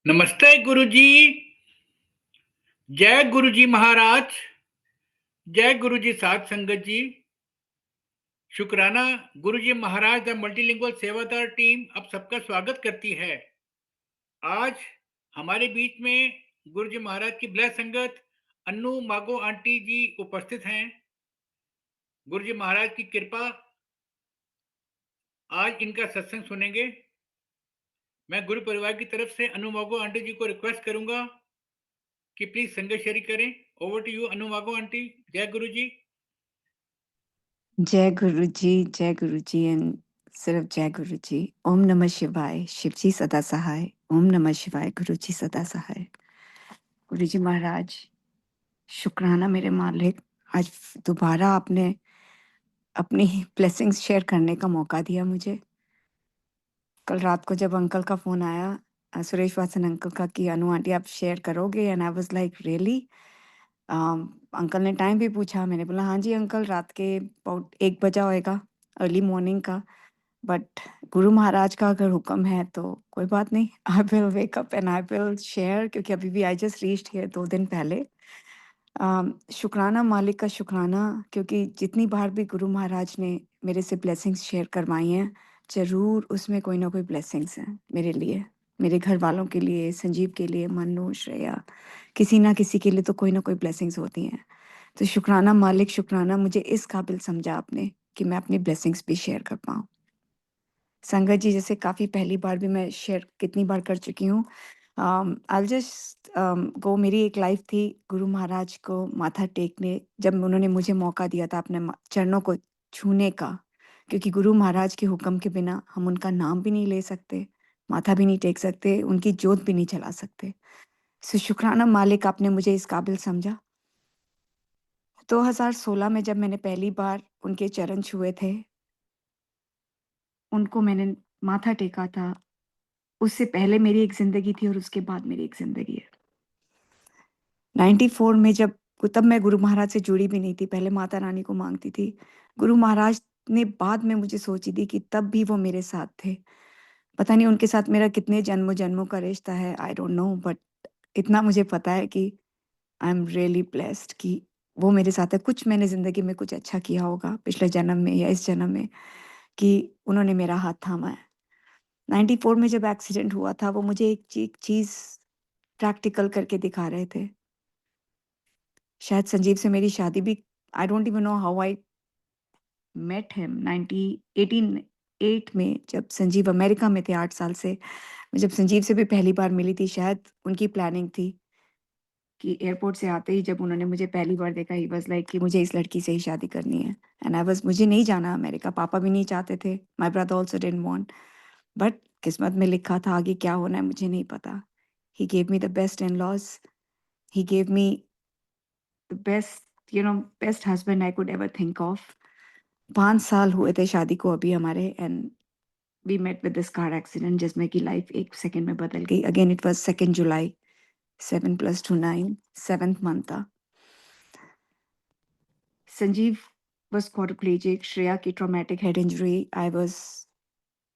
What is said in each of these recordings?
नमस्ते गुरुजी। जय गुरुजी महाराज। जय गुरुजी साध संगत जी। शुक्राना। गुरुजी महाराज द मल्टीलिंगुअल सेवादार टीम अब सबका स्वागत करती है। आज हमारे बीच में गुरुजी महाराज की ब्लैस संगत अन्नू मागो आंटी जी उपस्थित हैं। गुरुजी महाराज की कृपा, आज इनका सत्संग सुनेंगे। मैं गुरु परिवार की तरफ से अनु मागो आंटी जी को रिक्वेस्ट करूंगा कि प्लीज संगत शेयर करें। ओवर टू यू अनु मागो आंटी। जय गुरुजी। जय गुरु जी एंड सिर्फ जय गुरु जी। ओम नमः शिवाय। शिव जी सदा सहाय। ओम नमः शिवाय। गुरु जी सदा सहाय। गुरु जी महाराज शुक्राना मेरे मालिक, आज दोबारा आपने अपनी ब्लेसिंग्स शेयर करने का मौका दिया मुझे। कल रात को जब अंकल का फ़ोन आया, सुरेश वासन अंकल का, कि अनु आंटी आप शेयर करोगे, and I was like really. Uncle ने टाइम भी पूछा, मैंने बोला हाँ जी अंकल, रात के अबाउट 1 बजा होएगा, अर्ली मॉर्निंग का। बट गुरु महाराज का अगर हुक्म है तो कोई बात नहीं, I will wake up and I will share, क्योंकि अभी भी आई जस्ट रीच्ड हियर 2 दिन पहले। शुक्राना मालिक का शुक्राना, क्योंकि जितनी बार भी गुरु महाराज ने मेरे से ब्लेसिंग्स शेयर करवाई हैं, ज़रूर उसमें कोई ना कोई ब्लेसिंग्स हैं मेरे लिए, मेरे घर वालों के लिए, संजीव के लिए, मन्नू, श्रेया, किसी ना किसी के लिए तो कोई ना कोई ब्लेसिंग्स होती हैं। तो शुक्राना मालिक, शुक्राना, मुझे इस काबिल समझा आपने कि मैं अपनी ब्लेसिंग्स भी शेयर कर पाऊँ। संगत जी, जैसे काफ़ी पहली बार भी मैं शेयर कितनी बार कर चुकी हूँ। आई जस्ट गो, मेरी एक लाइफ थी गुरु महाराज को माथा टेकने, जब उन्होंने मुझे मौका दिया था अपने चरणों को छूने का, क्योंकि गुरु महाराज के हुक्म के बिना हम उनका नाम भी नहीं ले सकते, माथा भी नहीं टेक सकते, उनकी जोत भी नहीं जला सकते। सो शुक्राना मालिक, आपने मुझे इस काबिल समझा। 2016 में जब मैंने पहली बार उनके चरण छुए थे, उनको मैंने माथा टेका था। उससे पहले मेरी एक ज़िंदगी थी और उसके बाद मेरी एक ज़िंदगी है। 94 में जब, तब मैं गुरु महाराज से जुड़ी भी नहीं थी, पहले माता रानी को मांगती थी। गुरु महाराज ने बाद में मुझे सोची दी कि तब भी वो मेरे साथ थे। पता नहीं उनके साथ मेरा कितने जन्मों जन्मों का रिश्ता है, आई डोंट नो, बट इतना मुझे पता है कि आई एम रियली ब्लेस्ड कि वो मेरे साथ है। कुछ मैंने ज़िंदगी में कुछ अच्छा किया होगा पिछले जन्म में या इस जन्म में, कि उन्होंने मेरा हाथ थामा है। 94 में जब एक्सीडेंट हुआ था, वो मुझे एक चीज़ प्रैक्टिकल करके दिखा रहे थे। शायद संजीव से मेरी शादी भी, I don't even know how I met him, 1988 में जब संजीव अमेरिका में थे 8 साल से। मैं जब संजीव से भी पहली बार मिली थी, शायद उनकी प्लानिंग थी कि एयरपोर्ट से आते ही जब उन्होंने मुझे पहली बार देखा, ही वाज लाइक कि मुझे इस लड़की से ही शादी करनी है। एंड आई वाज, मुझे नहीं जाना अमेरिका, पापा भी नहीं चाहते थे, my brother also didn't want, but किस्मत में लिखा था, आगे क्या होना है मुझे नहीं पता। He gave me the best in laws, he gave me the best, best husband I could ever think of. 5 साल हुए थे शादी को अभी हमारे, and we met with this car accident, जिसमें कि लाइफ एक सेकंड में बदल गई। Again it was 2 July, 7 + 2 9, 7th month था। संजीव was quadriplegic, श्रेया की traumatic head injury, I was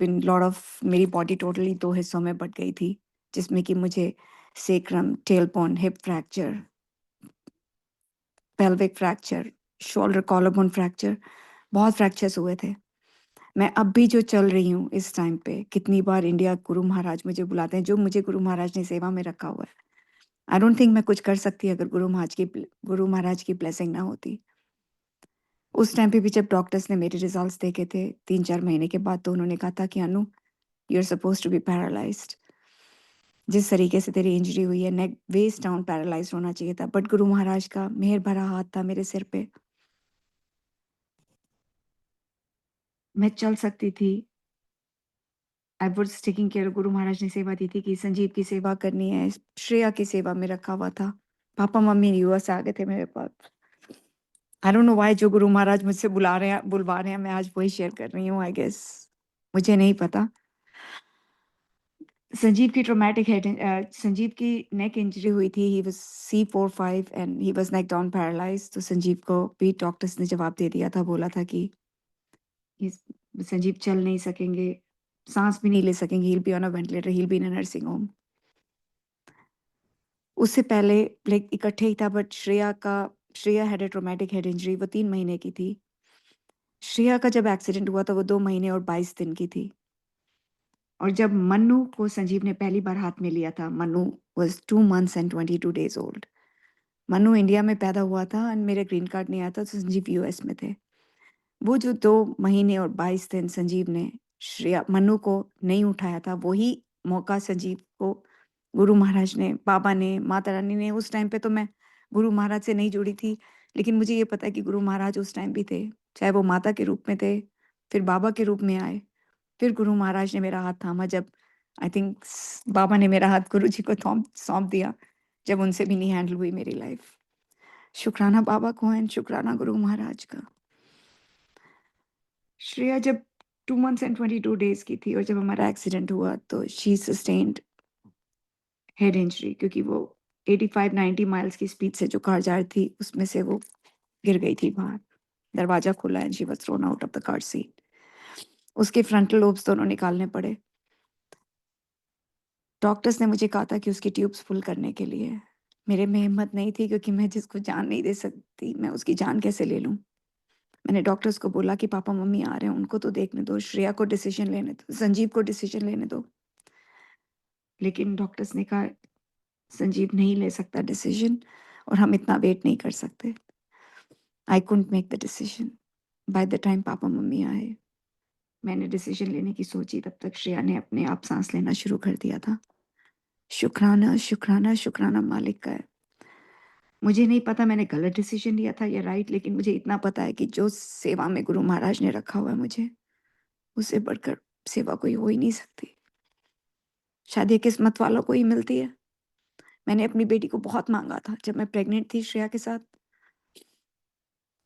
been lot of, मेरी बॉडी टोटली 2 हिस्सों में बट गई थी, जिसमें कि मुझे sacrum, tailbone, hip fracture, pelvic fracture, shoulder collarbone fracture, बहुत फ्रैक्चर्स हुए थे। मैं अब भी जो चल रही हूँ इस टाइम पे, कितनी बार इंडिया गुरु महाराज मुझे बुलाते हैं, जो मुझे गुरु महाराज ने सेवा में रखा हुआ है। आई डोंट थिंक मैं कुछ कर सकती अगर गुरु महाराज की ब्लेसिंग ना होती। उस टाइम पे भी जब डॉक्टर्स ने मेरे रिजल्ट्स देखे थे 3-4 महीने के बाद, तो उन्होंने कहा था कि Anu, you are suppose to be paralyzed. जिस तरीके से तेरी इंजरी हुई है, नेक वेस्ट डाउन पैरालाइज होना चाहिए था, बट गुरु महाराज का मेहर भरा हाथ था मेरे सिर पे, मैं चल सकती थी। I was taking care, Guru Maharaj ने सेवा दी थी कि संजीव की सेवा करनी है, श्रेया की सेवा में रखा हुआ था। पापा मम्मी यूएस आ गए थे मेरे पास। आई डोंट नो व्हाई, जो गुरु महाराज मुझसे बुलवा रहे हैं, मैं आज वही शेयर कर रही हूँ, आई गेस, मुझे नहीं पता। संजीव की ट्रॉमेटिक हेड, संजीव की नेक इंजरी हुई थी, he was C4-5 and he was neck down paralyse. तो संजीव को भी डॉक्टर्स ने जवाब दे दिया था, बोला था कि संजीव चल नहीं सकेंगे, सांस भी नहीं ले सकेंगे, he will be on a ventilator, he will be in a nursing home. उससे पहले लाइक इकट्ठे ही था, but Shreya had a traumatic head injury, वो 3 महीने की थी। श्रेया का जब एक्सीडेंट हुआ था वो 2 महीने और 22 दिन की थी। और जब मन्नू को संजीव ने पहली बार हाथ में लिया था, Mannu was 2 months and 22 days old. Mannu India में पैदा हुआ था एंड मेरा ग्रीन कार्ड नहीं आया था, तो संजीव यूएस में थे। वो जो 2 महीने और 22 दिन संजीव ने श्रेया मन्नू को नहीं उठाया था, वही मौका संजीव को गुरु महाराज ने, बाबा ने, माता रानी ने, उस टाइम पे तो मैं गुरु महाराज से नहीं जुड़ी थी, लेकिन मुझे ये पता है कि गुरु महाराज उस टाइम भी थे, चाहे वो माता के रूप में थे, फिर बाबा के रूप में आए, फिर गुरु महाराज ने मेरा हाथ थामा जब आई थिंक बाबा ने मेरा हाथ गुरु जी को सौंप दिया, जब उनसे भी नहीं हैंडल हुई मेरी लाइफ। शुक्राना बाबा को एंड शुक्राना गुरु महाराज का। श्रेया जब 2 मंथ्स एंड 22 डेज की थी और जब हमारा एक्सीडेंट हुआ तो शी सस्टेन्ड हेड इंजरी, क्योंकि वो 85-90 माइल्स की स्पीड से जो कार जा रही थी उसमें से वो गिर गई थी बाहर। दरवाजा खुला and she was thrown out of the car seat. उसके फ्रंटल लोब्स दोनों निकालने पड़े। डॉक्टर्स ने मुझे कहा था कि उसकी ट्यूब्स फुल करने के लिए। मेरे में हिम्मत नहीं थी, क्योंकि मैं जिसको जान नहीं दे सकती, मैं उसकी जान कैसे ले लूं। मैंने डॉक्टर्स को बोला कि पापा मम्मी आ रहे हैं, उनको तो देखने दो, श्रेया को डिसीजन लेने दो, संजीव को डिसीजन लेने दो। लेकिन डॉक्टर्स ने कहा संजीव नहीं ले सकता डिसीजन और हम इतना वेट नहीं कर सकते। I couldn't make the decision. Bye the time papa mummy आए, मैंने डिसीजन लेने की सोची, तब तक श्रेया ने अपने आप सांस लेना शुरू कर दिया था। शुक्राना शुक्राना शुक्राना मालिक का है। मुझे नहीं पता मैंने गलत डिसीजन लिया था या राइट, लेकिन मुझे इतना पता है कि जो सेवा में गुरु महाराज ने रखा हुआ है मुझे, उससे बढ़कर सेवा कोई हो ही नहीं सकती। शायद ये किस्मत वालों को ही मिलती है। मैंने अपनी बेटी को बहुत मांगा था जब मैं प्रेग्नेंट थी श्रेया के साथ,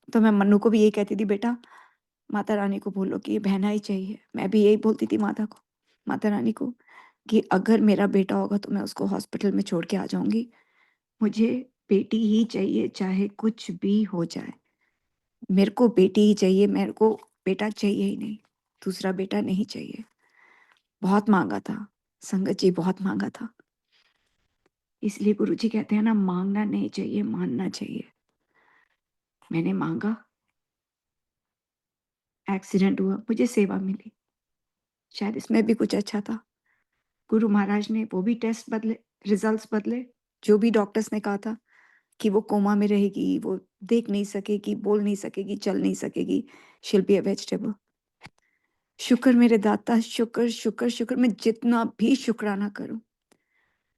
तो मैं मन्नू को भी यही कहती थी, बेटा माता रानी को बोलो कि ये बहना ही चाहिए। मैं भी यही बोलती थी माता रानी को, कि अगर मेरा बेटा होगा तो मैं उसको हॉस्पिटल में छोड़ के आ जाऊंगी, मुझे बेटी ही चाहिए, चाहे कुछ भी हो जाए, मेरे को बेटी ही चाहिए, मेरे को बेटा चाहिए ही नहीं, दूसरा बेटा नहीं चाहिए। बहुत मांगा था संगत जी, बहुत मांगा था। इसलिए गुरुजी कहते हैं ना, मांगना नहीं चाहिए, मानना चाहिए। मैंने मांगा, एक्सीडेंट हुआ, मुझे सेवा मिली, शायद इसमें भी कुछ अच्छा था। गुरु महाराज ने वो भी टेस्ट बदले, रिजल्ट्स बदले। जो भी डॉक्टर्स ने कहा था कि वो कोमा में रहेगी, वो देख नहीं सकेगी, बोल नहीं सकेगी, चल नहीं सकेगी, शील बी अ वेजिटेबल। शुक्र मेरे दाता, शुक्र शुक्र शुक्र, मैं जितना भी शुक्राना करूं।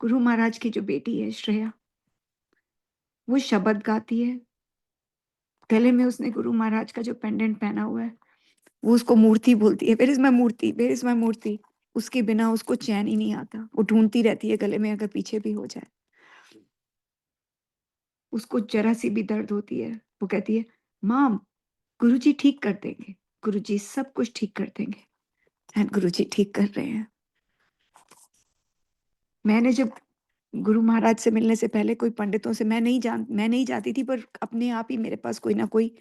गुरु महाराज की जो बेटी है श्रेया, वो शब्द गाती है, गले में उसने गुरु महाराज का जो पेंडेंट पहना हुआ है, वो उसको मूर्ति बोलती है, where is my murti, where is my murti. उसके बिना उसको चैन ही नहीं आता, वो ढूंढती रहती है गले में, अगर पीछे भी हो जाए। उसको जरा सी भी दर्द होती है, वो कहती है, माम गुरुजी ठीक कर देंगे, गुरुजी सब कुछ ठीक कर देंगे। एंड गुरुजी ठीक कर रहे हैं। मैंने जब गुरु महाराज से मिलने से पहले कोई पंडितों से मैं नहीं जाती थी, पर अपने आप ही मेरे पास कोई ना कोई,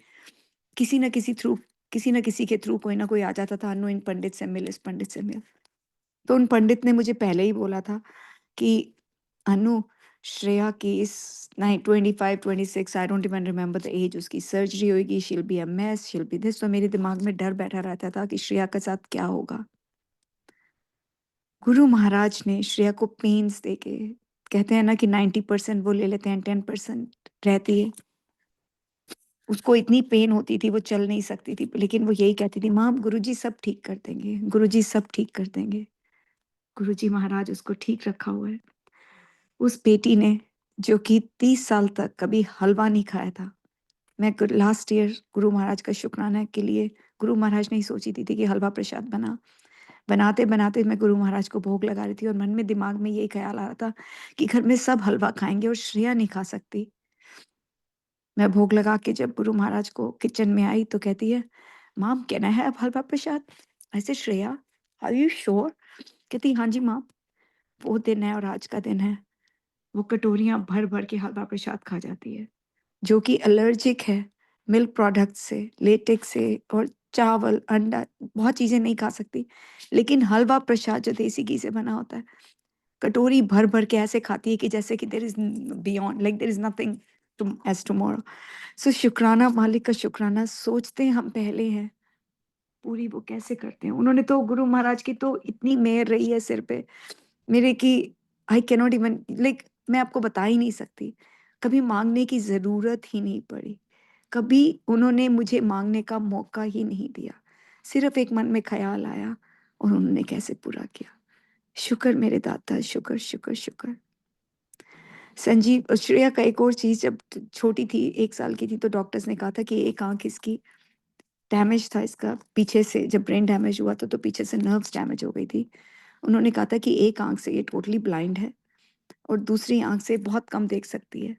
किसी ना किसी के थ्रू कोई ना कोई आ जाता था, अनु इन पंडित से मिल, इस पंडित से मिल। तो उन पंडित ने मुझे पहले ही बोला था कि अनु, श्रेया की इस 25-26, I don't even remember the age, उसकी सर्जरी होगी, she'll be a mess, she'll be this. तो मेरे दिमाग में डर बैठा रहता था कि श्रेया के साथ क्या होगा। गुरु महाराज ने श्रेया को पेन्स देके, कहते हैं ना कि 90% वो ले लेते हैं, 10% रहती है। उसको इतनी पेन होती थी, वो चल नहीं सकती थी, लेकिन वो यही कहती थी, माम गुरुजी सब ठीक कर देंगे, गुरुजी सब ठीक कर देंगे। गुरुजी महाराज उसको ठीक रखा हुआ है। उस बेटी ने, जो कि 30 साल तक कभी हलवा नहीं खाया था, मैं लास्ट ईयर गुरु महाराज का शुक्राना के लिए, गुरु महाराज ने ही सोची थी कि हलवा प्रसाद बनाते बनाते मैं गुरु महाराज को भोग लगा रही थी, और मन में दिमाग में यही ख्याल आ रहा था कि घर में सब हलवा खाएंगे और श्रेया नहीं खा सकती। मैं भोग लगा के जब गुरु महाराज को किचन में आई तो कहती है, माम कैन आई हैव हलवा प्रसाद? ऐसे, श्रेया आर यू श्योर? कहती, हाँ जी माम, वो दिन है और आज का दिन है। वो कटोरियां भर भर के हलवा प्रसाद खा जाती है, जो कि एलर्जिक है मिल्क प्रोडक्ट से, लेटेक्स से, और चावल, अंडा, बहुत चीजें नहीं खा सकती, लेकिन हलवा प्रसाद जो देसी घी से बना होता है, कटोरी भर-भर के ऐसे खाती है कि जैसे कि there is beyond, like there is nothing as tomorrow. So शुक्राना, मालिक का शुक्राना, सोचते हैं हम पहले हैं, पूरी वो कैसे करते हैं। उन्होंने तो, गुरु महाराज की तो इतनी मेहर रही है सिर पे मेरे कि I can not even, like मैं आपको बता ही नहीं सकती। कभी माँगने की ज़रूरत ही नहीं पड़ी। कभी उन्होंने मुझे माँगने का मौका ही नहीं दिया। सिर्फ़ एक मन में ख़्याल आया और उन्होंने कैसे पूरा किया। शुक्र मेरे दाता, शुक्र, शुक्र, शुक्र। संजीव, श्रेया का एक और चीज़, जब छोटी थी, 1 साल की थी, तो डॉक्टर्स ने कहा था कि एक आँख इसकी डैमेज था, इसका पीछे से जब ब्रेन डैमेज हुआ था तो पीछे से नर्व्स डैमेज हो गई थी। उन्होंने कहा था कि एक आँख से ये टोटली ब्लाइंड है और दूसरी आँख से बहुत कम देख सकती है।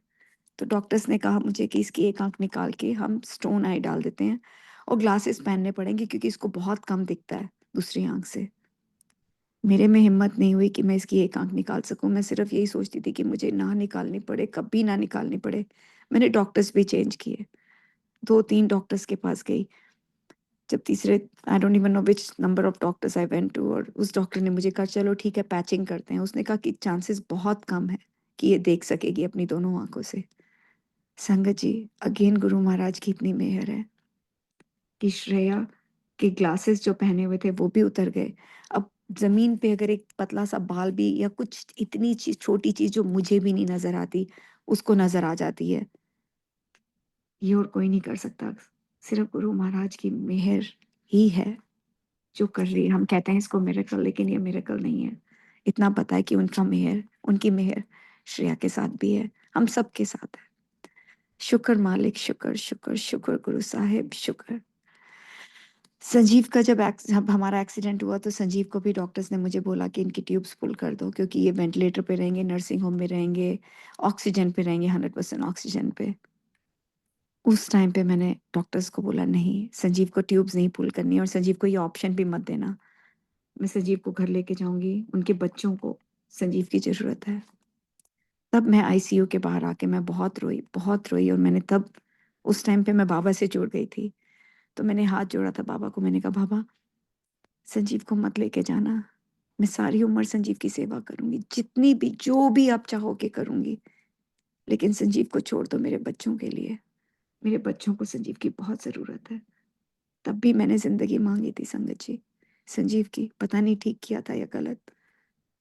तो डॉक्टर्स ने कहा मुझे कि इसकी एक आँख निकाल के हम स्टोन आई डाल देते हैं और ग्लासेस पहनने पड़ेंगे क्योंकि इसको बहुत कम दिखता है दूसरी आँख से। मेरे में हिम्मत नहीं हुई कि मैं इसकी एक आँख निकाल सकूँ। मैं सिर्फ़ यही सोचती थी कि मुझे ना निकालनी पड़े, कभी ना निकालनी पड़े। मैंने डॉक्टर्स भी चेंज किए, 2-3 डॉक्टर्स के पास गई। जब तीसरे, I don't even know which number of doctors I went to, और उस डॉक्टर ने मुझे कहा चलो ठीक है पैचिंग करते हैं। उसने कहा कि चांसेस बहुत कम है कि ये देख सकेगी अपनी दोनों आँखों से। संगत जी, अगेन गुरु महाराज की इतनी मेहर है कि श्रेया के ग्लासेस जो पहने हुए थे वो भी उतर गए। अब ज़मीन पे अगर एक पतला-सा बाल भी या कुछ इतनी चीज़, छोटी चीज़ जो मुझे भी नहीं नज़र आती, उसको नज़र आ जाती है। ये और कोई नहीं कर सकता। सिर्फ़ गुरु महाराज की मेहर ही है जो कर रही है। हम कहते हैं इसको मिरेकल, लेकिन ये मिरेकल नहीं है। इतना पता है कि उनकी मेहर श्रेया के साथ भी है, हम सबके साथ है। शुक्र मालिक, शुक्र, शुक्र, शुक्र गुरु साहिब, शुक्र। संजीव का जब हमारा एक्सीडेंट हुआ तो संजीव को भी डॉक्टर्स ने मुझे बोला कि इनकी ट्यूब्स पुल कर दो क्योंकि ये वेंटिलेटर पे रहेंगे, नर्सिंग होम में रहेंगे, ऑक्सीजन पे रहेंगे, 100% ऑक्सीजन पे। उस टाइम पे मैंने डॉक्टर्स को बोला नहीं, संजीव को ट्यूब्स नहीं पुल करनी है और संजीव को ये ऑप्शन भी मत देना। मैं संजीव को घर लेके जाऊँगी, उनके बच्चों को संजीव की ज़रूरत है। तब मैं आईसीयू के बाहर आके मैं बहुत रोई और मैंने तब, उस टाइम पे मैं बाबा से जुड़ गई थी। तो मैंने हाथ जोड़ा था बाबा को, मैंने कहा बाबा संजीव को मत लेके जाना। मैं सारी उम्र संजीव की सेवा करूँगी, जितनी भी जो भी आप चाहोगे करूँगी, लेकिन संजीव को छोड़ दो मेरे बच्चों के लिए। मेरे बच्चों को संजीव की बहुत ज़रूरत है। तब भी मैंने ज़िंदगी माँगी थी संगत जी, संजीव की, पता नहीं ठीक किया था या गलत।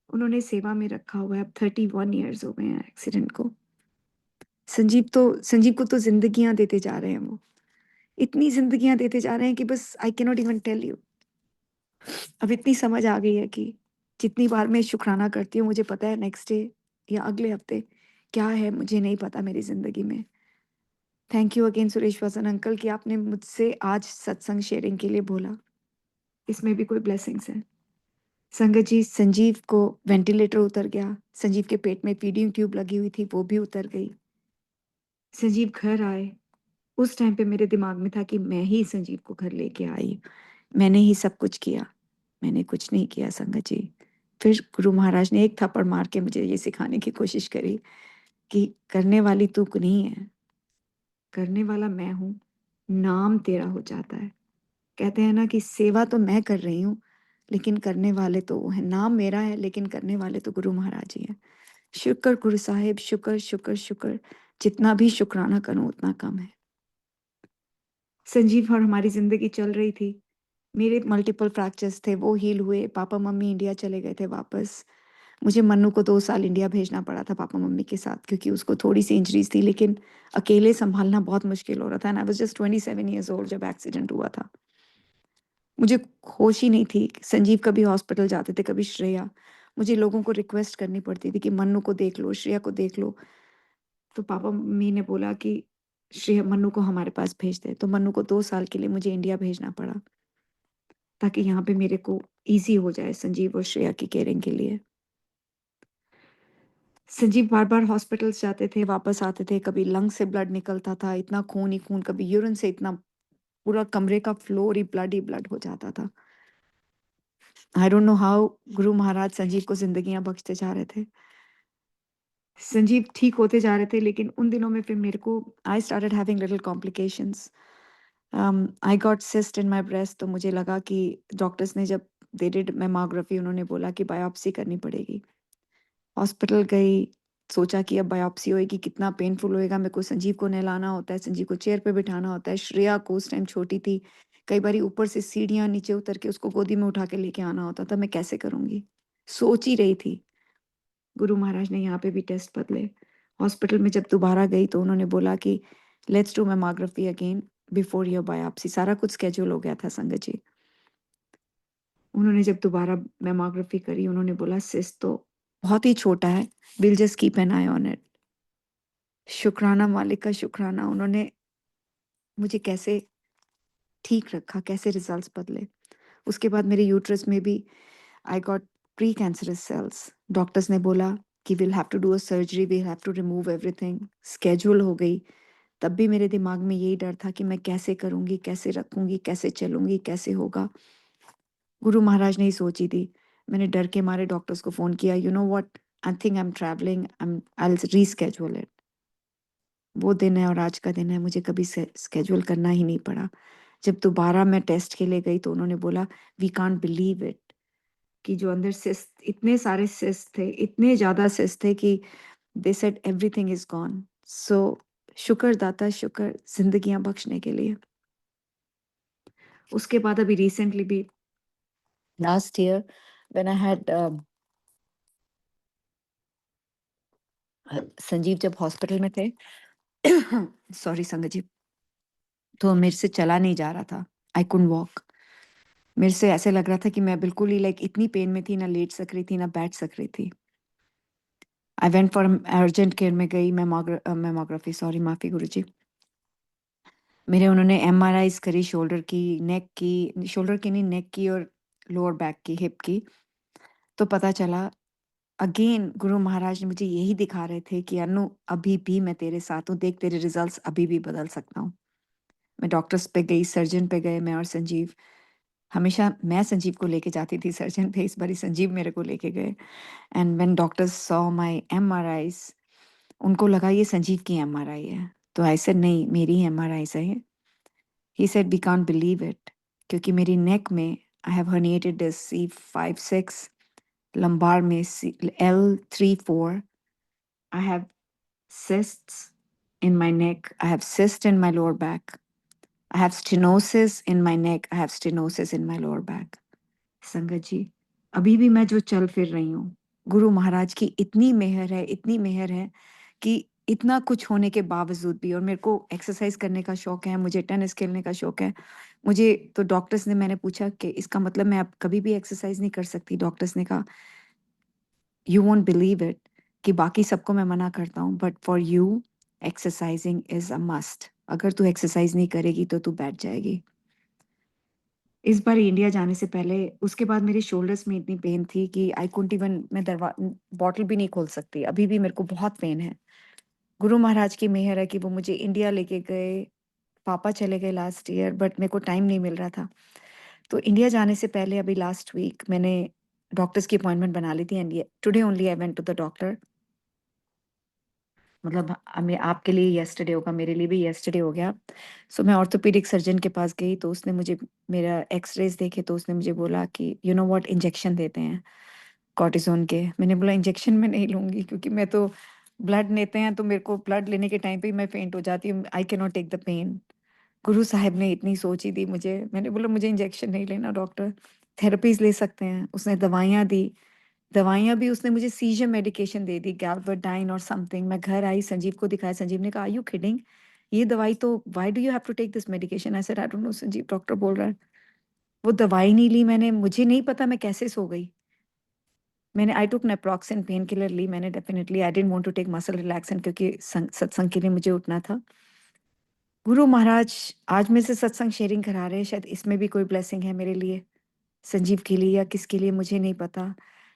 उन्होंने सेवा में रखा हुआ है, अब 31 इयर्स हो गए हैं एक्सीडेंट को। संजीव को तो ज़िंदगियाँ देते जा रहे हैं वो। इतनी ज़िंदगियाँ देते जा रहे हैं कि बस I can not even tell you. अब इतनी समझ आ गई है कि जितनी बार मैं शुक्राना करती हूँ, मुझे पता है नेक्स्ट डे या अगले हफ्ते क्या है मुझे नहीं पता मेरी ज़िंदगी में। थैंक यू अगेन सुरेश वसन अंकल कि आपने मुझसे आज सत्संग शेयरिंग के लिए बोला। इसमें भी कोई ब्लेसिंग्स हैं। संगत जी, संजीव को वेंटिलेटर उतर गया, संजीव के पेट में फीडिंग ट्यूब लगी हुई थी वो भी उतर गई। संजीव घर आए, उस टाइम पे मेरे दिमाग में था कि मैं ही संजीव को घर लेके आई, मैंने ही सब कुछ किया। मैंने कुछ नहीं किया संगत जी। फिर गुरु महाराज ने एक थप्पड़ मार के मुझे ये सिखाने की कोशिश करी कि करने वाली तू नहीं है, करने वाला मैं हूँ, नाम तेरा हो जाता है। कहते हैं ना कि सेवा तो मैं कर रही हूँ, लेकिन करने वाले तो वो हैं। नाम मेरा है लेकिन करने वाले तो गुरु महाराज ही हैं। शुक्र गुरु साहिब, शुक्र, शुक्र, शुक्र। जितना भी शुक्राना करूँ उतना कम है। संजीव और हमारी ज़िंदगी चल रही थी। मेरे मल्टीपल फ्रैक्चर्स थे, वो हील हुए, पापा-मम्मी इंडिया चले गए थे वापस। मुझे मन्नू को 2 साल इंडिया भेजना पड़ा था पापा-मम्मी के साथ क्योंकि उसको थोड़ी-सी इंजरीज़ थी, लेकिन अकेले सँभालना बहुत मुश्किल हो रहा था and I was just 27 years old जब एक्सीडेंट हुआ था। मुझे होश ही नहीं थी। संजीव कभी हॉस्पिटल जाते थे, कभी श्रेया। मुझे लोगों को रिक्वेस्ट करनी पड़ती थी कि मन्नू को देख लो, श्रेया को देख लो। तो पापा-मम्मी ने बोला कि मन्नू को हमारे पास भेज दे। तो मन्नू को 2 साल के लिए मुझे इंडिया भेजना पड़ा, ताकि यहाँ पे मेरे को ईज़ी हो जाए संजीव और श्रेया की केयरिंग के लिए। संजीव बार-बार हॉस्पिटल्स जाते थे, वापस आते थे, कभी लंग से ब्लड निकलता था, इतना खून ही खून, कभी यूरिन से इतना, पूरा कमरे का फ्लोर ही ब्लड हो जाता था। आई don't know how Guru Maharaj Sanjeev को ज़िंदगियाँ बख्शते जा रहे थे। संजीव ठीक होते जा रहे थे, लेकिन उन दिनों में फिर मेरे को, I started having little complications. I got cyst in my breast, तो मुझे लगा कि डॉक्टर्स ने जब दे डिड मैमोग्राफी, उन्होंने बोला कि बायोप्सी करनी पड़ेगी। हॉस्पिटल गई, सोचा कि अब बायोप्सी होएगी, कितना पेनफुल होएगा, मेरे को संजीव को नहलाना होता है, संजीव को चेयर पे बिठाना होता है, श्रेया को उस टाइम छोटी थी, कई बारी ऊपर से सीढ़ियाँ नीचे उतर के उसको गोदी में उठा के लेके आना होता था, मैं कैसे करूँगी? सोच ही रही थी। गुरु महाराज ने यहाँ पे भी टेस्ट बदले। हॉस्पिटल में जब दोबारा गई तो उन्होंने बोला कि let's do mammography again before your biopsy. सारा कुछ स्केड्यूल हो गया था संगत जी। उन्होंने जब दोबारा मैमोग्राफी करी, उन्होंने बोला सिस्ट तो बहुत ही छोटा है, will just keep an I on it. शुक्राना मालिक का शुक्राना, उन्होंने मुझे कैसे ठीक रखा, कैसे रिजल्ट्स बदले। उसके बाद मेरे यूट्रस में भी I got pre cancerous cells. Doctors ने बोला कि will have to do a surgery, we have to remove everything. Schedule हो गई। तब भी मेरे दिमाग में यही डर था कि मैं कैसे करूँगी, कैसे रखूँगी, कैसे चलूँगी, कैसे होगा। गुरु महाराज ने ही सोची थी। मैंने डर के मारे डॉक्टर्स को फ़ोन किया, you know what, I think I am travelling, I will reschedule it. वो दिन है और आज का दिन है, मुझे कभी स्केड्यूल करना ही नहीं पड़ा। जब दोबारा मैं टेस्ट के लिए गई तो उन्होंने बोला वी कांट बिलीव इट, कि जो अंदर सिस्ट, इतने सारे सिस्ट थे, इतने ज़्यादा सिस्ट थे कि they said everything is gone. So शुक्र दाता शुक्र, जिंदगियां बख्शने के लिए। उसके बाद अभी रिसेंटली भी last year when I had Sanjeev जब हॉस्पिटल में थे सॉरी संगत जी, तो मेरे से चला नहीं जा रहा था। I couldn't walk. मेरे से ऐसे लग रहा था कि मैं बिल्कुल ही लाइक इतनी पेन में थी, ना लेट सक रही थी ना बैठ सक रही थी। I went for urgent care में गई, मैमोग्राफी, सॉरी माफी गुरुजी। मेरे उन्होंने एमआरआईज करी शोल्डर की, नेक की, शोल्डर की नहीं, नेक की और लोअर बैक की, हिप की। तो पता चला अगेन गुरु महाराज ने मुझे यही दिखा रहे थे कि अनु अभी भी मैं तेरे साथ हूँ, देख तेरे रिजल्ट्स अभी भी बदल सकता हूँ। मैं डॉक्टर्स पे गई, सर्जन पे गए, मैं और संजीव। हमेशा मैं संजीव को लेके जाती थी सर्जन पे, इस बारी संजीव मेरे को लेके गए। And when doctors saw my MRIs, उनको लगा ये संजीव की एमआरआई है। तो आई सेड नहीं, मेरी ही एमआरआईज है ये। He said we can't believe it, क्योंकि मेरी नेक में I have herniated disc C5-6, lumbar में L3-4, I have cysts in my neck, I have cyst in my lower back, I have stenosis in my neck, I have stenosis in my lower back। संगत जी, अभी भी मैं जो चल फिर रही हूँ, गुरु महाराज की इतनी मेहर है, इतनी मेहर है कि इतना कुछ होने के बावजूद भी, और मेरे को एक्सरसाइज करने का शौक है, मुझे टेनिस खेलने का शौक है। मुझे तो डॉक्टर्स ने, मैंने पूछा कि इसका मतलब मैं अब कभी भी एक्सरसाइज नहीं कर सकती? डॉक्टर्स ने कहा यू वोंट बिलीव इट कि बाकी सबको मैं मना करता हूँ, but for you exercising is a must. अगर तू एक्सरसाइज नहीं करेगी तो तू बैठ जाएगी। इस बार इंडिया जाने से पहले, उसके बाद मेरे शोल्डर्स में इतनी पेन थी कि आई कुंट इवन, मैं दरवा बॉटल भी नहीं खोल सकती। अभी भी मेरे को बहुत पेन है। गुरु महाराज की मेहर है कि वो मुझे इंडिया लेके गए। पापा चले गए लास्ट ईयर, बट मेरे को टाइम नहीं मिल रहा था। तो इंडिया जाने से पहले अभी लास्ट वीक मैंने डॉक्टर्स की अपॉइंटमेंट बना ली थी, and today only I went to the doctor. मतलब आपके लिए यस्टरडे होगा, मेरे लिए भी यस्टरडे हो गया। सो मैं ऑर्थोपेडिक सर्जन के पास गई, तो उसने मुझे मेरा एक्सरेज देखे, तो उसने मुझे बोला कि यू नो व्हाट, इंजेक्शन देते हैं कॉर्टिसोन के। मैंने बोला इंजेक्शन मैं नहीं लूँगी, क्योंकि मैं तो ब्लड लेते हैं तो मेरे को ब्लड लेने के टाइम पे ही मैं फेंट हो जाती हूँ, I can not take the pain. Guru Sahib ने इतनी सोच ही दी मुझे। मैंने बोला मुझे इंजेक्शन नहीं लेना डॉक्टर, थेरेपीज़ ले सकते हैं। उसने दवाइयाँ दी। दवाइयाँ भी उसने मुझे सीजर मेडिकेशन दे दी, गैल्बर्डाइन और समथिंग। मैं घर आई, संजीव को दिखाया, संजीव ने कहा आर यू किडिंग, ये दवाई तो, why do you have to take this medication? I said I don't know Sanjeev, doctor बोल रहा है। वो दवाई नहीं ली मैंने, मुझे नहीं पता मैं कैसे सो गई। मैंने I took naproxen pain killer ली मैंने, definitely I didn't want to take muscle relaxant, क्योंकि सत्संग के लिए मुझे उठना था। गुरु महाराज आज मेरे से सत्संग शेयरिंग करा रहे हैं, शायद इसमें भी कोई ब्लेसिंग है मेरे लिए, संजीव के लिए या किसके लिए मुझे नहीं पता।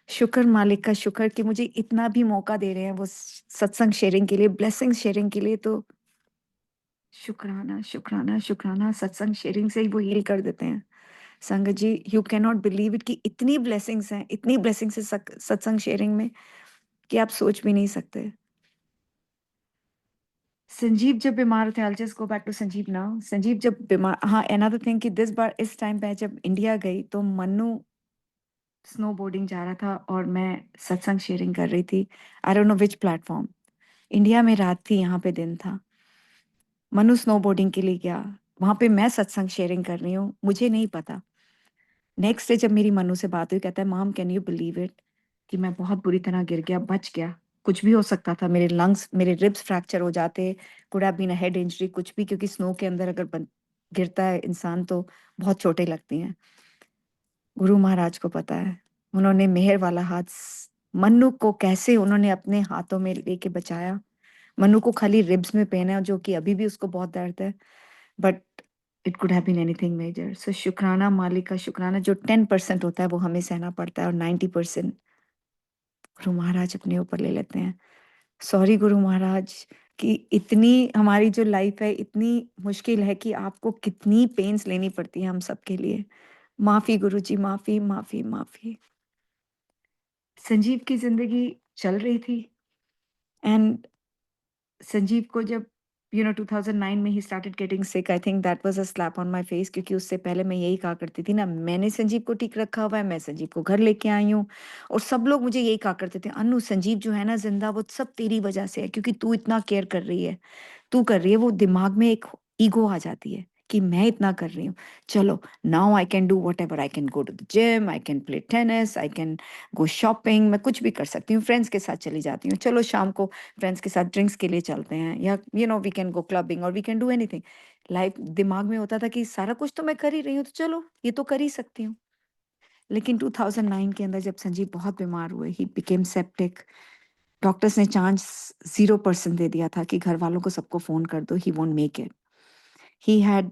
शुक्र मालिक का शुक्र कि मुझे इतना भी मौका दे रहे हैं वो सत्संग शेयरिंग के लिए, ब्लेसिंग शेयरिंग के लिए। तो शुक्राना शुक्राना शुक्राना, सत्संग शेयरिंग से ही वो हील कर देते हैं। संगत जी, you can not believe it कि इतनी ब्लेसिंग्स हैं, इतनी ब्लेसिंग्स है सत्संग शेयरिंग में कि आप सोच भी नहीं सकते। संजीव जब बीमार थे, I'll just go back to Sanjeev now. Sanjeev जब बीमार, हाँ, अनदर थिंग कि दिस बार इस टाइम पे जब इंडिया गई तो मन्नू स्नोबोर्डिंग जा रहा था और मैं सत्संग शेयरिंग कर रही थी। आई don't know which platform. India में रात थी, यहाँ पे दिन था। मनु स्नोबोर्डिंग के लिए गया। वहाँ पे मैं सत्संग शेयरिंग कर रही हूँ, मुझे नहीं पता। नेक्स्ट डे जब मेरी मनु से बात हुई, कहता है, "mom can you believe it कि मैं बहुत बुरी तरह गिर गया, बच गया। कुछ भी हो सकता था, मेरे लंग्स, मेरे रिब्स फ्रैक्चर हो जाते, could have been a head injury, कुछ भी, क्योंकि स्नो के अंदर अगर गिरता है इंसान तो बहुत चोटें लगती हैं।" गुरु महाराज को पता है। उन्होंने मेहर वाला हाथ मन्नू को कैसे उन्होंने अपने हाथों में लेके बचाया। मन्नू को खाली रिब्स में पेन है, जो कि अभी भी उसको बहुत दर्द है, but it could have been anything major. So शुक्राना, मालिक का शुक्राना। जो 10% होता है वो हमें सहना पड़ता है और 90% गुरु महाराज अपने ऊपर ले लेते हैं। सॉरी गुरु महाराज कि इतनी हमारी जो लाइफ है इतनी मुश्किल है कि आपको कितनी पेन्स लेनी पड़ती है हम सबके लिए। माफ़ी गुरुजी, माफ़ी, माफ़ी, माफ़ी। संजीव की ज़िंदगी चल रही थी एंड संजीव को जब 2009 में he started getting sick, I think that was a slap on my face, क्योंकि उससे पहले मैं यही कहा करती थी ना, मैंने संजीव को ठीक रखा हुआ है, मैं संजीव को घर लेके आई हूँ और सब लोग मुझे यही कहा करते थे, "अनु, संजीव जो है ना ज़िंदा, वो सब तेरी वज़ह से है, क्योंकि तू इतना केयर कर रही है।" तू कर रही है, वो दिमाग में एक ईगो आ जाती है कि मैं इतना कर रही हूँ। चलो, now I can do whatever, I can go to the gym, I can play tennis, I can go shopping, मैं कुछ भी कर सकती हूँ, फ्रेंड्स के साथ चली जाती हूँ। चलो शाम को फ्रेंड्स के साथ ड्रिंक्स के लिए चलते हैं, या वी कैन गो क्लबिंग और we can do anything. Life दिमाग में होता था कि सारा कुछ तो मैं कर ही रही हूँ, तो चलो ये तो कर ही सकती हूँ। लेकिन 2009 के अंदर जब संजीव बहुत बीमार हुए, ही बिकेम सेप्टिक। डॉक्टर्स ने चांस 0% दे दिया था कि घर वालों को सबको फ़ोन कर दो, he won't make it. He had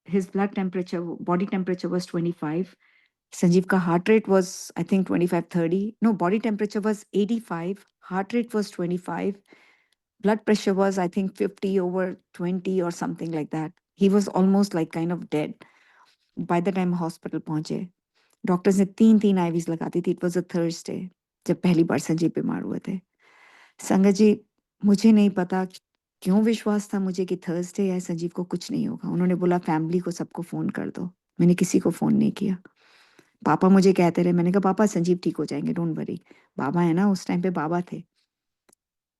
his blood temperature, body temperature was 25। Sanjeev का heart rate was I think 25-30, no, body temperature was 85, heart rate was 25, blood pressure was I think 50 over 20 or something like that. He was almost like kind of dead by the time hospital पहुंचे। Doctors ने 3-3 आईवीज़ लगा दी थी। It was a Thursday जब पहली बार संजीव बीमार हुए थे। संगत जी, मुझे नहीं पता क्यों विश्वास था मुझे कि थर्सडे है, संजीव को कुछ नहीं होगा। उन्होंने बोला फैमिली को सबको फ़ोन कर दो। मैंने किसी को फ़ोन नहीं किया। पापा मुझे कहते रहे, मैंने कहा पापा संजीव ठीक हो जाएँगे, डोंट वरी। बाबा है ना, उस टाइम पे बाबा थे।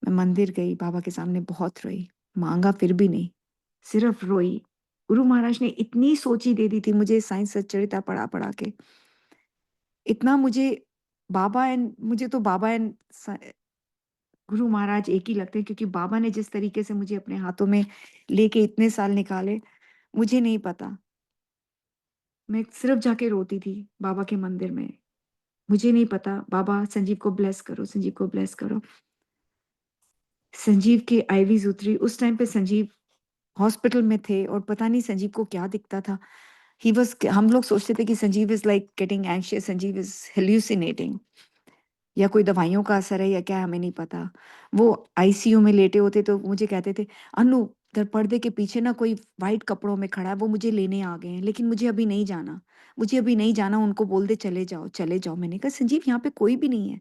मैं मंदिर गई, बाबा के सामने बहुत रोई, माँगा फिर भी नहीं, सिर्फ रोई। गुरु महाराज ने इतनी सोची दे दी थी मुझे साइंस सच्चरिता पढ़ा-पढ़ा के। इतना मुझे तो बाबा एंड गुरु महाराज एक ही लगते हैं, क्योंकि बाबा ने जिस तरीके से मुझे अपने हाथों में लेके इतने साल निकाले, मुझे नहीं पता। मैं सिर्फ जाके रोती थी बाबा के मंदिर में। मुझे नहीं पता, बाबा संजीव को ब्लेस करो, संजीव को ब्लेस करो। संजीव की आईवीज़ उतरी, उस टाइम पे संजीव हॉस्पिटल में थे और पता नहीं संजीव को क्या दिखता था। हम लोग सोचते थे कि Sanjeev is like getting anxious, Sanjeev is hallucinating, या कोई दवाइयों का असर है या क्या, हमें नहीं पता। वो आईसीयू में लेटे होते तो मुझे कहते थे, "अनु, इधर पर्दे के पीछे ना कोई व्हाइट कपड़ों में खड़ा है, वो मुझे लेने आ गए हैं, लेकिन मुझे अभी नहीं जाना। मुझे अभी नहीं जाना, उनको बोल दे चले जाओ, चले जाओ।" मैंने कहा, "संजीव, यहाँ पे कोई भी नहीं है।"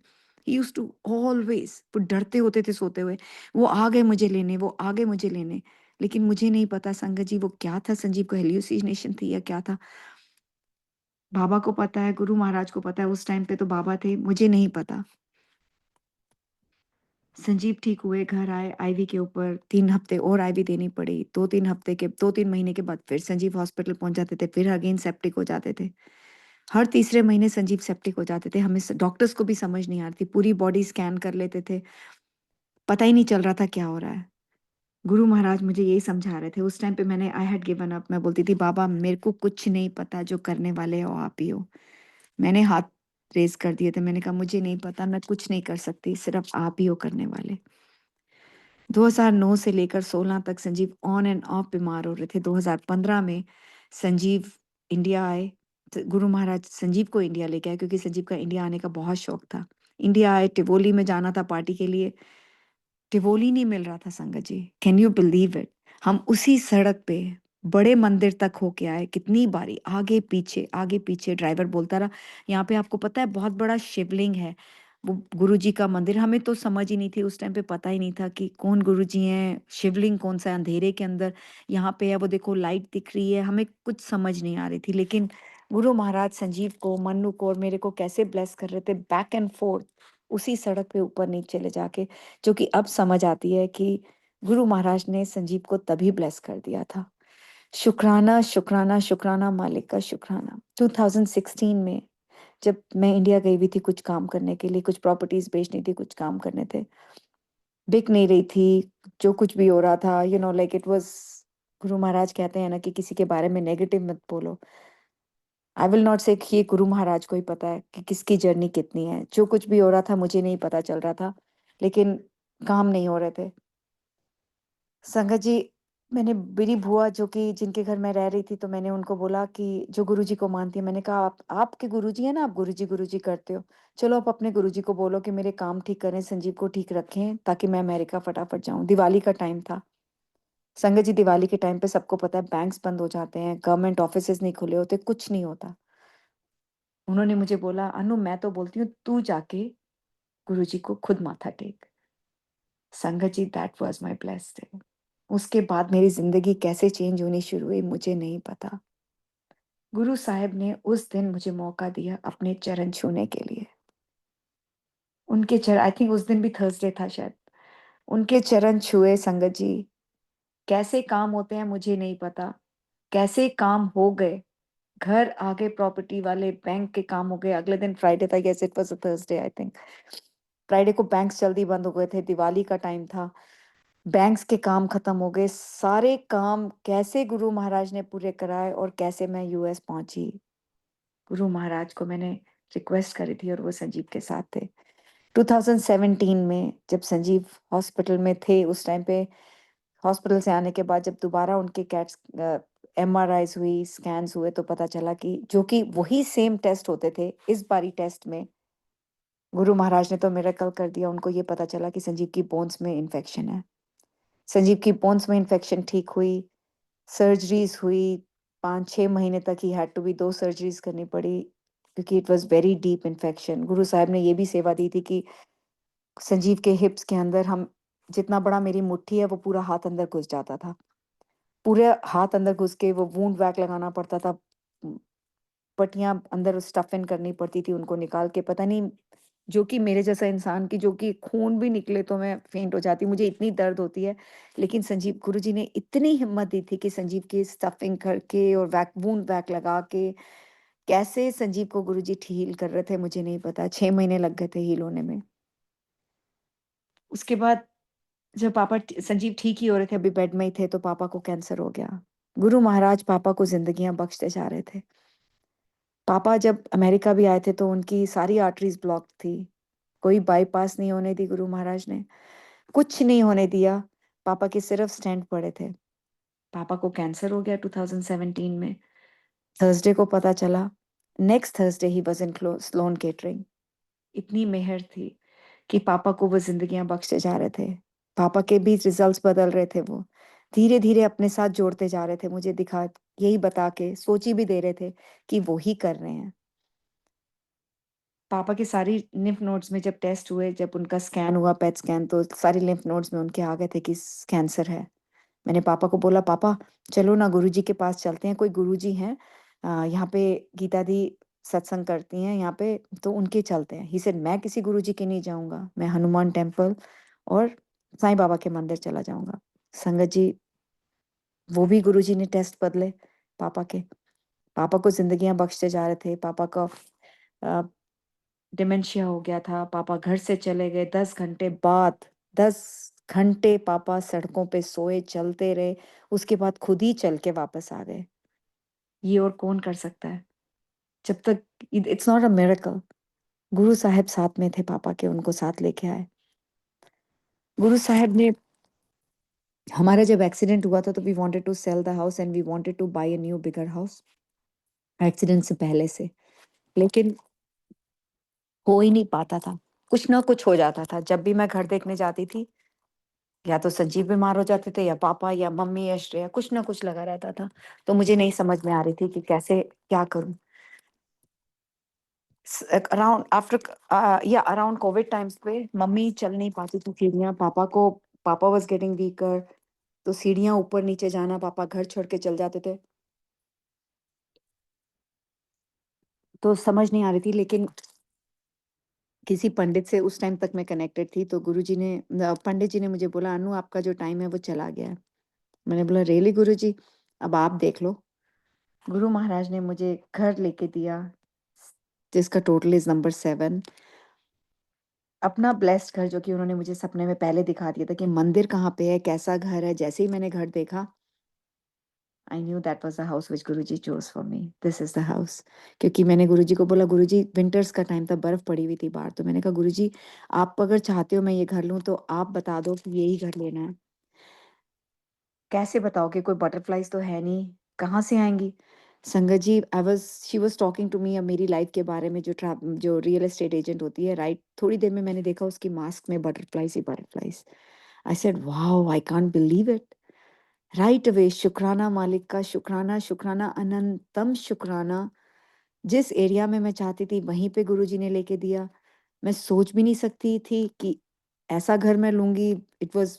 ही यूज्ड टू ऑलवेज़, वो डरते होते थे सोते हुए। वो आ गए मुझे लेने, वो आ गए मुझे लेने। लेकिन मुझे नहीं पता संगत जी वो क्या था, संजीव को हैल्यूसिनेशन थी या क्या था? बाबा को पता है, गुरु महाराज को पता है, उस टाइम पे तो बाबा थे, मुझे नहीं पता। संजीव ठीक हुए, घर आए, आईवी के ऊपर 3 हफ्ते और आईवी देनी पड़ी। 2-3 महीने के बाद फिर संजीव हॉस्पिटल पहुँच जाते थे, फिर अगेन सेप्टिक हो जाते थे। हर तीसरे महीने संजीव सेप्टिक हो जाते थे। हमें स डॉक्टर्स को भी समझ नहीं आ रही थी, पूरी बॉडी स्कैन कर लेते थे, पता ही नहीं चल रहा था क्या हो रहा है। गुरु महाराज मुझे यही समझा रहे थे। उस टाइम पे मैंने आई हैड गिवन अप, मैं बोलती थी, "बाबा मेरे को कुछ नहीं पता, जो करने वाले हो आप ही हो।" मैंने हाथ रेज़ कर दिए थे, मैंने कहा, "मुझे नहीं पता, मैं कुछ नहीं कर सकती, सिर्फ़ आप ही हो करने वाले।" 2009 से लेकर 16 तक संजीव ऑन एंड ऑफ बीमार हो रहे थे। 2015 में संजीव इंडिया आए। गुरु महाराज संजीव को इंडिया लेके आए, क्योंकि संजीव का इंडिया आने का बहुत शौक था। इंडिया आए, टिवोली में जाना था पार्टी के लिए। टिवोली नहीं मिल रहा था संगत जी, कैन यू बिलीव इट? हम उसी सड़क पे बड़े मंदिर तक होके आए, कितनी बारी आगे पीछे ड्राइवर बोलता रहा, यहाँ पे आपको पता है बहुत बड़ा शिवलिंग है, वो गुरुजी का मंदिर। हमें तो समझ ही नहीं थी उस टाइम पे, पता ही नहीं था कि कौन गुरुजी हैं, शिवलिंग कौन सा है अंधेरे के अंदर, यहाँ पे है वो देखो लाइट दिख रही है, हमें कुछ समझ नहीं आ रही थी। लेकिन गुरु महाराज संजीव को, मन्नू को और मेरे को कैसे ब्लेस कर रहे थे बैक एंड फोर्थ उसी सड़क पे ऊपर नीचे ले जाके, जो कि अब समझ आती है कि गुरु महाराज ने संजीव को तभी ब्लेस कर दिया था। शुक्राना, शुक्राना, शुक्राना मालिक का शुक्राना। 2016 में जब मैं इंडिया गई हुई थी कुछ काम करने के लिए, कुछ प्रॉपर्टीज बेचनी थी, कुछ काम करने थे, बिक नहीं रही थी, जो कुछ भी हो रहा था, like it was, Guru Maharaj कहते हैं ना कि किसी के बारे में नेगेटिव मत बोलो। आई विल नॉट से कि ये गुरु महाराज को ही पता है कि किसकी जर्नी कितनी है। जो कुछ भी हो रहा था मुझे नहीं पता चल रहा था, लेकिन काम नहीं हो रहे थे। संगत जी, मैंने मेरी बुआ जो कि जिनके घर मैं रह रही थी, तो मैंने उनको बोला कि जो गुरुजी को मानती है, मैंने कहा आप आपके गुरुजी हैं ना, आप गुरुजी गुरुजी करते हो, चलो आप अपने गुरुजी को बोलो कि मेरे काम ठीक करें, संजीव को ठीक रखें ताकि मैं अमेरिका फटाफट जाऊं। दिवाली का टाइम था। संगत जी, दिवाली के टाइम पे सबको पता है बैंक्स बंद हो जाते हैं, गवर्नमेंट ऑफिसेज नहीं खुले होते, कुछ नहीं होता। उन्होंने मुझे बोला, अनु मैं तो बोलती हूँ तू जाके गुरुजी को खुद माथा टेक। संगत जी, that was my blessed day. उसके बाद मेरी ज़िंदगी कैसे चेंज होनी शुरू हुई मुझे नहीं पता। गुरु साहिब ने उस दिन मुझे मौका दिया अपने चरण छूने के लिए। उनके चर आई थिंक उस दिन भी थर्सडे था शायद। उनके चरण छुए संगत जी, कैसे काम होते हैं मुझे नहीं पता। कैसे काम हो गए, घर आ गए प्रॉपर्टी वाले, बैंक के काम हो गए। अगले दिन फ्राइडे था, yes it was a Thursday I think. Friday को बैंक्स जल्दी बंद हो गए थे, दिवाली का टाइम था। बैंक्स के काम खत्म हो गए, सारे काम कैसे गुरु महाराज ने पूरे कराए और कैसे मैं यूएस पहुंची। गुरु महाराज को मैंने रिक्वेस्ट करी थी और वो संजीव के साथ थे। 2017 में जब संजीव हॉस्पिटल में थे, उस टाइम पे हॉस्पिटल से आने के बाद जब दोबारा उनके कैट्स एमआरआईज हुई, स्कैन्स हुए, तो पता चला कि जो कि वही सेम टेस्ट होते थे, इस बारी टेस्ट में गुरु महाराज ने तो मिरेकल कर दिया। उनको ये पता चला कि संजीव की बोन्स में इन्फेक्शन है। संजीव की बोन्स में इन्फेक्शन ठीक हुई, सर्जरीज हुई। 5-6 महीने तक he had to be 2 surgeries करनी पड़ी क्योंकि it was very deep infection. Guru Sahib ने ये भी सेवा दी थी कि संजीव के हिप्स के अंदर हम जितना बड़ा मेरी मुट्ठी है वो पूरा हाथ अंदर घुस जाता था। पूरे हाथ अंदर घुस के वो वुंड वैक लगाना पड़ता था। पट्टियाँ अंदर स्टफ़ इन करनी पड़ती थी उनको निकाल के। पता नहीं, जो कि मेरे जैसा इंसान की जो कि खून भी निकले तो मैं फेंट हो जाती, मुझे इतनी दर्द होती है। लेकिन संजीव गुरुजी ने इतनी हिम्मत दी थी कि संजीव की स्टफ़िंग करके और वैक वुंड वैक लगा के कैसे संजीव को गुरुजी हील कर रहे थे मुझे नहीं पता। 6 महीने लग गए थे हील होने में। उसके बाद जब पापा संजीव ठीक ही हो रहे थे, अभी बेड में ही थे, तो पापा को कैंसर हो गया। गुरु महाराज पापा को ज़िंदगियाँ बख्शते जा रहे थे। पापा जब अमेरिका भी आए थे तो उनकी सारी आर्टरीज़ ब्लॉक्ड थी। कोई बाईपास नहीं होने दी गुरु महाराज ने, कुछ नहीं होने दिया। पापा के सिर्फ स्टेंट पड़े थे। पापा को कैंसर हो गया 2017 में। थर्सडे को पता चला, नेक्स्ट थर्सडे ही वाज़ इन स्लोन केटरिंग। इतनी मेहर थी कि पापा को वो ज़िंदगियाँ बख्शे जा रहे थे। पापा के भी रिज़ल्ट्स बदल रहे थे वो। धीरे-धीरे अपने साथ जोड़ते जा रहे थे, मुझे दिखा यही बता के, सोच ही भी दे रहे थे कि वो ही कर रहे हैं। पापा की सारी लिम्फ नोड्स में जब टेस्ट हुए, जब उनका स्कैन हुआ, पेट स्कैन, तो सारी लिम्फ नोड्स में उनके आ गए थे कि कैंसर है। मैंने पापा को बोला, पापा चलो ना गुरुजी के पास चलते हैं, कोई गुरुजी हैं यहाँ पे, गीता दी सत्संग करती हैं यहाँ पे, तो उनके चलते हैं। ही सेड मैं किसी गुरुजी के नहीं जाऊँगा, मैं हनुमान टेम्पल और साईं बाबा के मंदिर चला जाऊँगा। संगत जी, वो भी गुरुजी ने टेस्ट बदले पापा के। पापा को ज़िंदगियाँ बख्शते जा रहे थे। पापा का अ, डिमेंशिया हो गया था। पापा घर से चले गए 10 घंटे बाद। 10 घंटे पापा सड़कों पे सोए, चलते रहे, उसके बाद खुद ही चल के वापस आ गए। ये और कौन कर सकता है? जब तक it's not a miracle. Guru Sahib साथ में थे पापा के, उनको साथ लेके आए। गुरु साहिब ने हमारा जब एक्सीडेंट हुआ था तो we wanted to sell the house and we wanted to buy a new bigger house accident से पहले से। लेकिन हो ही नहीं पाता था। कुछ ना कुछ हो जाता था। जब भी मैं घर देखने जाती थी, या तो संजीव बीमार हो जाते थे या पापा या मम्मी या श्रेया, कुछ ना कुछ लगा रहता था। तो मुझे नहीं समझ में आ रही थी कि कैसे क्या करूँ? अराउंड आफ्टर या अराउंड कोविड टाइम्स पे मम्मी चल नहीं पाती थी सीढ़ियाँ, पापा वाज़ गेटिंग वीकर, तो सीढ़ियाँ ऊपर-नीचे जाना, पापा घर छोड़ के चल जाते थे। तो समझ नहीं आ रही थी, लेकिन किसी पंडित से उस टाइम तक मैं कनेक्टेड थी, तो गुरुजी ने पंडित जी ने मुझे बोला, "अनु, आपका जो टाइम है वो चला गया है।" मैंने बोला, "रियली गुरुजी? अब आप देख लो।" गुरु महाराज ने मुझे घर लेके दिया, जिसका टोटल इज़ नंबर 7। अपना ब्लेस्ड घर, जो कि उन्होंने मुझे सपने में पहले दिखा दिया था कि मंदिर कहाँ पे है, कैसा घर है। जैसे ही मैंने घर देखा, I knew that was the house which Guruji chose for me. This is the house. क्योंकि मैंने गुरुजी को बोला, गुरुजी विंटर्स का टाइम था, बर्फ़ पड़ी हुई थी बाहर, तो मैंने कहा, गुरुजी आप अगर चाहते हो मैं ये घर लूँ, तो आप बता दो कि यही घर लेना है। कैसे बताओगे? कोई बटरफ्लाइज़ तो है नहीं, कहाँ से आएँगी? संगत जी, she was talking to me मेरी लाइफ़ के बारे में, जो रियल एस्टेट एजेंट होती है, राइट? थोड़ी देर में मैंने देखा उसकी मास्क में butterflies he butterflies. I said, "wow! I can't believe it." Right away शुक्राना मालिक का, शुक्राना, शुक्राना, अनंतम शुक्राना। जिस एरिया में मैं चाहती थी, वहीं पे गुरुजी ने लेके दिया। मैं सोच भी नहीं सकती थी कि ऐसा घर मैं लूँगी। It was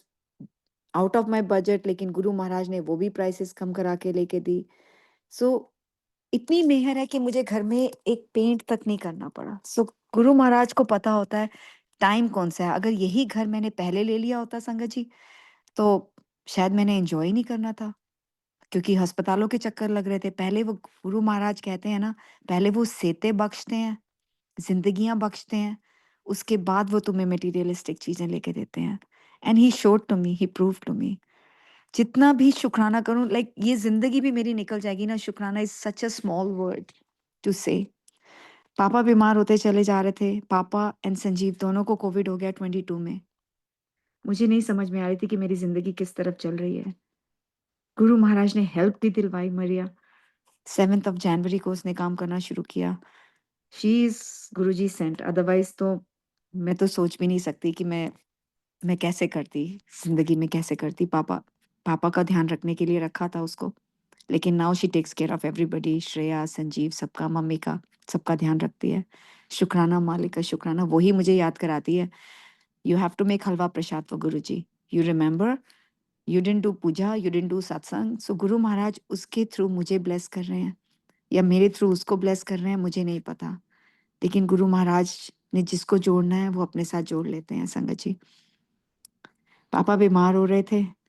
out of my budget, लेकिन गुरु महाराज ने वो भी प्राइसेस कम करा के लेके दी। सो इतनी मेहर है कि मुझे घर में एक पेंट तक नहीं करना पड़ा। सो गुरु महाराज को पता होता है टाइम कौन-सा है। अगर यही घर मैंने पहले ले लिया होता संगत जी, तो शायद मैंने एन्जॉय ही नहीं करना था, क्योंकि अस्पतालों के चक्कर लग रहे थे। पहले वो गुरु महाराज कहते हैं ना, पहले वो सेते बख्शते हैं, ज़िंदगियाँ बख्शते हैं, उसके बाद वो तुम्हें मटेरियलिस्टिक चीज़ें लेके देते हैं। And he showed to me, he proved to me. जितना भी शुक्राना करूँ, लाइक ये ज़िंदगी भी मेरी निकल जाएगी ना, शुक्राना is such a small word to say. पापा बीमार होते चले जा रहे थे, पापा एंड संजीव दोनों को कोविड हो गया 22 में। मुझे नहीं समझ में आ रही थी कि मेरी ज़िंदगी किस तरफ चल रही है। गुरु महाराज ने हेल्प भी दिलवाई मरिया। 7th ऑफ जनवरी को उसने काम करना शुरू किया। She is Guruji sent, otherwise तो मैं तो सोच भी नहीं सकती कि मैं कैसे करती, ज़िंदगी में कैसे करती। पापा पापा का ध्यान रखने के लिए रखा था उसको, लेकिन now she takes care of everybody, Shreya, Sanjeev, सबका, मम्मी का, सबका ध्यान रखती है। शुक्राना मालिक का, शुक्राना। वही मुझे याद कराती है, "you have to make halwa prasad for Guruji. You remember? You didn't do puja, you didn't do satsang." So Guru Maharaj उसके थ्रू मुझे ब्लेस कर रहे हैं, या मेरे थ्रू उसको ब्लेस कर रहे हैं, मुझे नहीं पता। लेकिन गुरु महाराज ने जिसको जोड़ना है, वो अपने साथ जोड़ लेते हैं संगत जी। पापा बीमार हो रहे थे,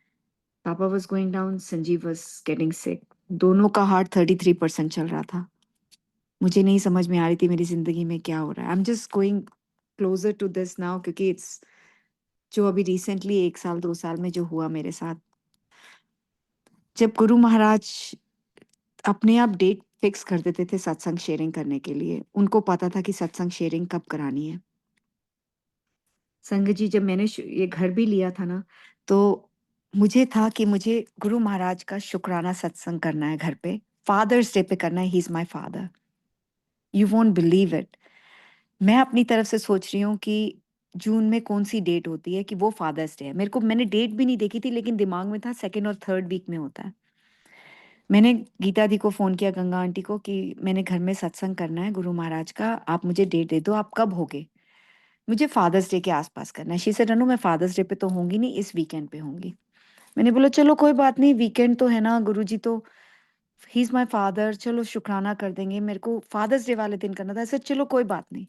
पापा was going down, Sanjeev was getting सिक। दोनों का हार्ट 33% चल रहा था। मुझे नहीं समझ में आ रही थी मेरी ज़िंदगी में क्या हो रहा है। I am just going closer to this now, क्योंकि इट्स जो अभी रिसेंटली 1 साल, 2 साल में जो हुआ मेरे साथ। जब गुरु महाराज अपने आप डेट फिक्स कर देते थे सत्संग शेयरिंग करने के लिए, उनको पता था कि सत्संग शेयरिंग कब करानी है। संगत जी, जब मैंने ये घर भी लिया था ना, तो मुझे था कि मुझे गुरु महाराज का शुक्राना सत्संग करना है घर पे। फादर्स डे पे करना है, he is my father. You won't believe it. मैं अपनी तरफ से सोच रही हूँ कि जून में कौन-सी डेट होती है कि वो फादर्स डे है। मैंने डेट भी नहीं देखी थी, लेकिन दिमाग में था 2nd और 3rd वीक में होता है। मैंने गीता दी को फ़ोन किया, गंगा आंटी को, कि मैंने घर में सत्संग करना है गुरु महाराज का, आप मुझे डेट दे दो, आप कब होगे? मुझे फादर्स डे के आस-पास करना है। शी सेड, "अनु, मैं फादर्स डे पे तो होंगी नहीं, इस वीकेंड पे होंगी।" मैंने बोला, "चलो कोई बात नहीं, वीकेंड तो है ना, गुरुजी तो ही इज़ माय फादर, चलो शुक्राना कर देंगे। मेरे को फादर्स डे वाले दिन करना था।" आई सेड, "चलो कोई बात नहीं।"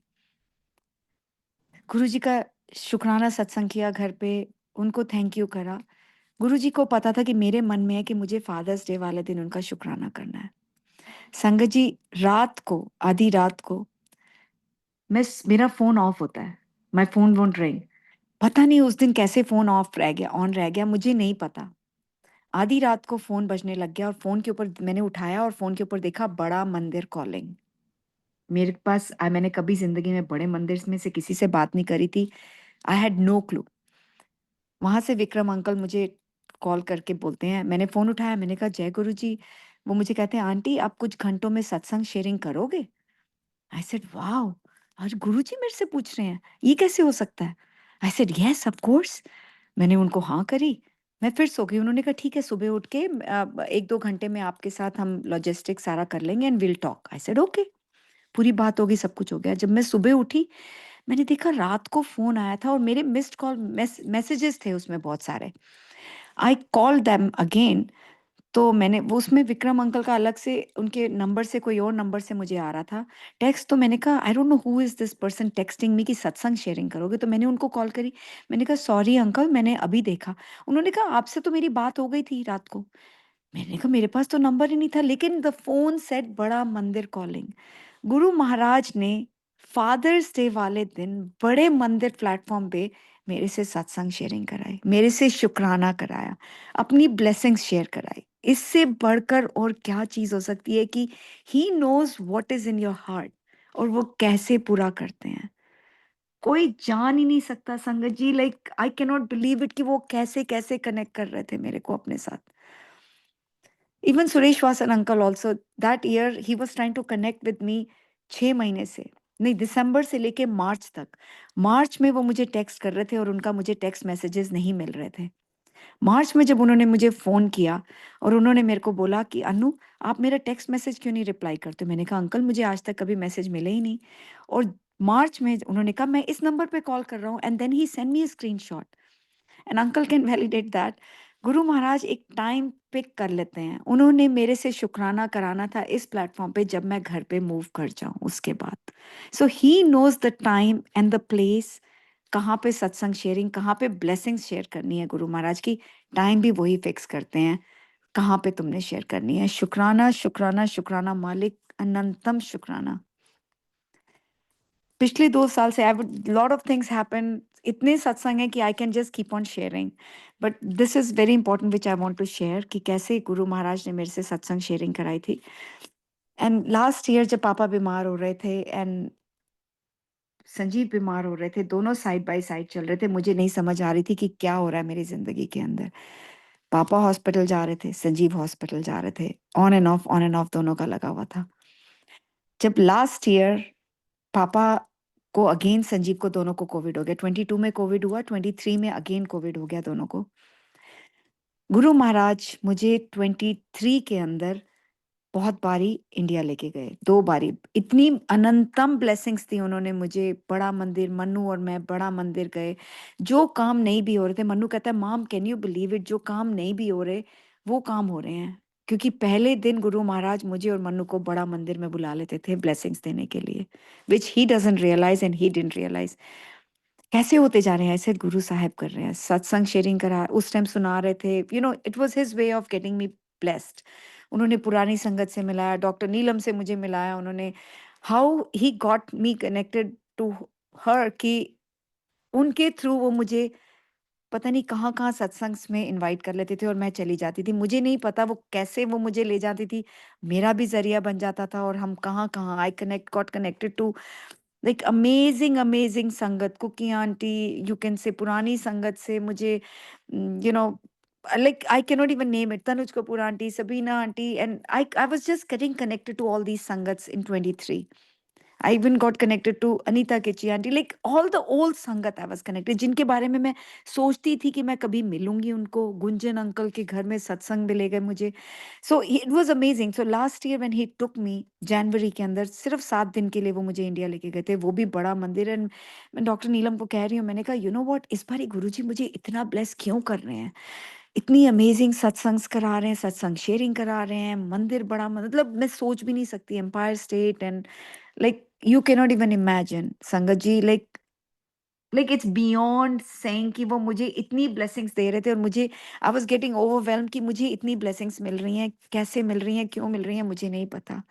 गुरुजी का शुक्राना सत्संग किया घर पे, उनको थैंक यू करा। गुरुजी को पता था कि मेरे मन में है कि मुझे फादर्स डे वाले दिन उनका शुक्राना करना है। संगत जी, रात को, आधी रात को, मेरा फ़ोन ऑफ होता है। My phone won't ring. पता नहीं उस दिन कैसे फ़ोन ऑफ रह गया, ऑन रह गया, मुझे नहीं पता। आधी रात को फ़ोन बजने लग गया, और फ़ोन के ऊपर मैंने उठाया और फ़ोन के ऊपर देखा बड़ा मंदिर कॉलिंग। मेरे पास मैंने कभी ज़िंदगी में बड़े मंदिर में से किसी से बात नहीं करी थी। I had no clue. वहाँ से विक्रम अंकल मुझे कॉल करके बोलते हैं, मैंने फ़ोन उठाया, मैंने कहा, "जय गुरुजी।" वो मुझे कहते हैं, "आंटी, आप कुछ घंटों में सत्संग शेयरिंग करोगे?" आई सेड, "वाओ! आज गुरुजी मेरे से पूछ रहे हैं, ये कैसे हो सकता है?" I said, "yes, of course." मैंने उनको हाँ करी। मैं फिर सो गई। उन्होंने कहा, "ठीक है, सुबह उठ के 1-2 घंटे में आपके साथ हम लॉजिस्टिक्स सारा कर लेंगे and will talk." I said, "okay." पूरी बात हो गई, सब कुछ हो गया। जब मैं सुबह उठी, मैंने देखा रात को फ़ोन आया था और मेरे मिस्ड कॉल मैसेजेस थे उसमें बहुत सारे। आई कॉल्ड देम अगेन, तो मैंने वो उसमें विक्रम अंकल का अलग से उनके नंबर से कोई और नंबर से मुझे आ रहा था टेक्स्ट। तो मैंने कहा I don't know who is this person texting me कि सत्संग शेयरिंग करोगे? तो मैंने उनको कॉल करी। मैंने कहा सॉरी अंकल, मैंने अभी देखा। उन्होंने कहा आपसे तो मेरी बात हो गई थी रात को। मैंने कहा मेरे पास तो नंबर ही नहीं था, लेकिन द फ़ोन सेड बड़ा मंदिर कॉलिंग। गुरु महाराज ने फादर्स डे वाले दिन बड़े मंदिर प्लेटफ़ॉर्म पे मेरे से सत्संग शेयरिंग कराई, मेरे से शुकराना कराया, अपनी ब्लेसिंग्स शेयर कराई। इससे बढ़कर और क्या चीज़ हो सकती है कि he knows what is in your heart और वो कैसे पूरा करते हैं। कोई जान ही नहीं सकता संगत जी, like I can not believe it कि वो कैसे-कैसे कनेक्ट कर रहे थे मेरे को अपने साथ। Even Suresh Vasan uncle also that year he was trying to connect with me 6 महीने से, नहीं दिसंबर से लेके मार्च तक। मार्च में वो मुझे टेक्स्ट कर रहे थे और उनका मुझे टेक्स्ट मैसेजेस नहीं मिल रहे थे। मार्च में जब उन्होंने मुझे फ़ोन किया और उन्होंने मेरे को बोला कि अनु, आप मेरा टेक्स्ट मैसेज क्यों नहीं रिप्लाई करते हो? मैंने कहा अंकल मुझे आज तक कभी मैसेज मिले ही नहीं। और मार्च में उन्होंने कहा मैं इस नंबर पे कॉल कर रहा हूँ and then he send me a screenshot and uncle can validate that. Guru Maharaj एक टाइम पिक कर लेते हैं। उन्होंने मेरे से शुक्राना कराना था इस प्लेटफॉर्म पे जब मैं घर पे मूव कर जाऊं उसके बाद। So he knows the time and the place, कहाँ पे सत्संग शेयरिंग, कहाँ पे ब्लेसिंग्स शेयर करनी है। गुरु महाराज की टाइम भी वही फिक्स करते हैं, कहाँ पे तुमने शेयर करनी है। शुक्राना शुक्राना शुक्राना मालिक, अनंतम शुक्राना। पिछले 2 साल से I would lot of things happen, इतने सत्संग हैं कि I can just keep on sharing, but this is very important which I want to share कि कैसे गुरु महाराज ने मेरे से सत्संग शेयरिंग कराई थी। एंड लास्ट ईयर जब पापा बीमार हो रहे थे एंड संजीव बीमार हो रहे थे, दोनों साइड बाय साइड चल रहे थे, मुझे नहीं समझ आ रही थी कि क्या हो रहा है मेरी ज़िंदगी के अंदर। पापा हॉस्पिटल जा रहे थे, संजीव हॉस्पिटल जा रहे थे, ऑन एंड ऑफ दोनों का लगा हुआ था। जब लास्ट ईयर पापा को अगेन संजीव को दोनों को कोविड हो गया, 22 में कोविड हुआ, 23 में अगेन कोविड हो गया दोनों को। गुरु महाराज मुझे 23 के अंदर बहुत बारी इंडिया लेके गए, 2 बारी। इतनी अनंतम ब्लेसिंग्स दी उन्होंने मुझे। बड़ा मंदिर, मन्नू और मैं बड़ा मंदिर गए। जो काम नहीं भी हो रहे थे, मन्नू कहता है mom can you believe it, जो काम नहीं भी हो रहे, वो काम हो रहे हैं। क्योंकि पहले दिन गुरु महाराज मुझे और मन्नू को बड़ा मंदिर में बुला लेते थे ब्लेसिंग्स देने के लिए, which he doesn't realize and he didn't realize. कैसे होते जा रहे हैं ऐसे गुरु साहब कर रहे हैं, सत्संग शेयरिंग करा उस टाइम सुना रहे थे, it was his way of getting me blessed. उन्होंने पुरानी संगत से मिलाया, डॉक्टर नीलम से मुझे मिलाया उन्होंने। How he got me connected to her कि उनके थ्रू वो मुझे पता नहीं कहाँ-कहाँ सत्संग्स में इनवाइट कर लेते थे और मैं चली जाती थी। मुझे नहीं पता वो कैसे वो मुझे ले जाती थी, मेरा भी ज़रिया बन जाता था और हम कहाँ-कहाँ I connect got connected to like amazing amazing sangat, Cookie aunty, you can say पुरानी संगत से मुझे you know like I can not even name it, Tanuj Kapoor aunty, Sabina aunty, and I was just getting connected to all these sangats in 23। I even got connected to Anita Kichi aunty, like all the old संगत I was connected, जिनके बारे में मैं सोचती थी कि मैं कभी मिलूंगी उनको। गुंजन अंकल के घर में सत्संग भी ले गए मुझे। So it was amazing. So last year when he took me जनवरी के अंदर, सिर्फ 7 दिन के लिए वो मुझे इंडिया लेके गए थे, वो भी बड़ा मंदिर। एंड मैं डॉक्टर नीलम को कह रही हूँ, मैंने कहा यू नो व्हाट, इस बार गुरुजी मुझे इतना ब्लेस क्यों कर रहे हैं, इतनी अमेजिंग सत्संग्स करा रहे हैं, सत्संग शेयरिंग करा रहे हैं, मंदिर बड़ा मतलब मैं सोच भी नहीं सकती, Empire State and like you can not even imagine sangat ji, like it's beyond saying कि वो मुझे इतनी ब्लेसिंग्स दे रहे थे और मुझे आई वाज गेटिंग ओवरवेल्म्ड कि मुझे इतनी ब्लेसिंग्स मिल रही हैं, कैसे मिल रही हैं, क्यों मिल रही हैं, मुझे नहीं पता।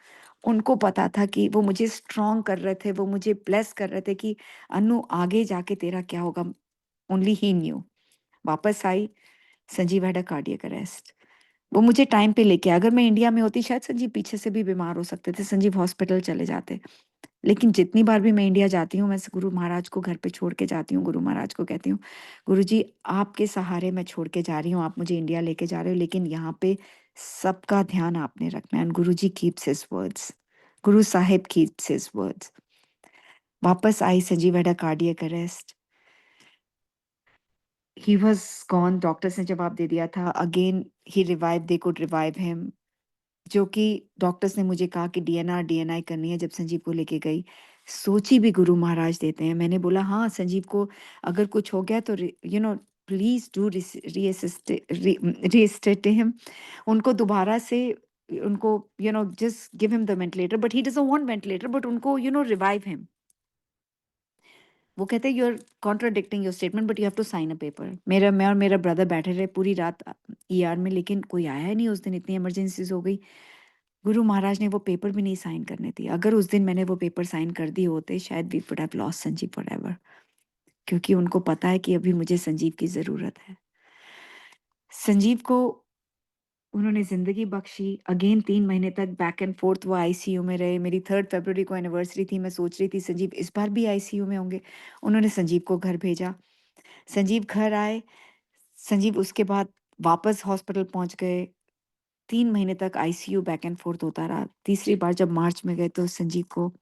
उनको पता था कि वो मुझे स्ट्रॉन्ग कर रहे थे, वो मुझे ब्लेस कर रहे थे कि अनु आगे जाके तेरा क्या होगा, ओनली ही न्यू। वापस आई, Sanjeev had a cardiac arrest. वो मुझे टाइम पे लेके आए। अगर मैं इंडिया में होती शायद संजीव पीछे से भी बीमार हो सकते थे, संजीव हॉस्पिटल चले जाते। लेकिन जितनी बार भी मैं इंडिया जाती हूँ, मैं गुरु महाराज को घर पे छोड़ के जाती हूँ। गुरु महाराज को कहती हूँ, गुरुजी आपके सहारे मैं छोड़ के जा रही हूँ, आप मुझे इंडिया लेके जा रहे हो, लेकिन यहाँ पे सबका ध्यान आपने रखना है। And Guruji keeps his words, Guru Sahib keeps his words. वापस आई, Sanjeev had a cardiac arrest, he was gone, doctors ने जवाब दे दिया था। Again he revive, they could revive him, जो कि डॉक्टर्स ने मुझे कहा कि डीएनआर डीएनआई करनी है। जब संजीव को लेके गई, सोची भी गुरु महाराज देते हैं। मैंने बोला हाँ संजीव को अगर कुछ हो गया तो प्लीज डू रीएस्टेट हिम, उनको दोबारा से उनको just give him the ventilator, but he doesn't want ventilator, but उनको रिवाइव हिम। वो कहते हैं you are contradicting your statement but you have to sign a paper. मैं और मेरा ब्रदर बैठे रहे पूरी रात ईआर में, लेकिन कोई आया ही नहीं उस दिन, इतनी इमरजेंसीज हो गई। गुरु महाराज ने वो पेपर भी नहीं साइन करने दिए। अगर उस दिन मैंने वो पेपर साइन कर दिए होते, शायद we would have lost Sanjeev forever, क्योंकि उनको पता है कि अभी मुझे संजीव की जरूरत है। संजीव को उन्होंने जिंदगी बख्शी। अगेन 3 महीने तक बैक एंड फोर्थ वो आईसीयू में रहे। मेरी 3 फरवरी को एनिवर्सरी थी, मैं सोच रही थी संजीव इस बार भी आईसीयू में होंगे। उन्होंने संजीव को घर भेजा। संजीव घर आए। संजीव उसके बाद वापस हॉस्पिटल पहुंच गए। 3 महीने तक आईसीयू बैक एंड फोर्थ होता रहा। तीसरी बार जब मार्च में गए तो संजीव को,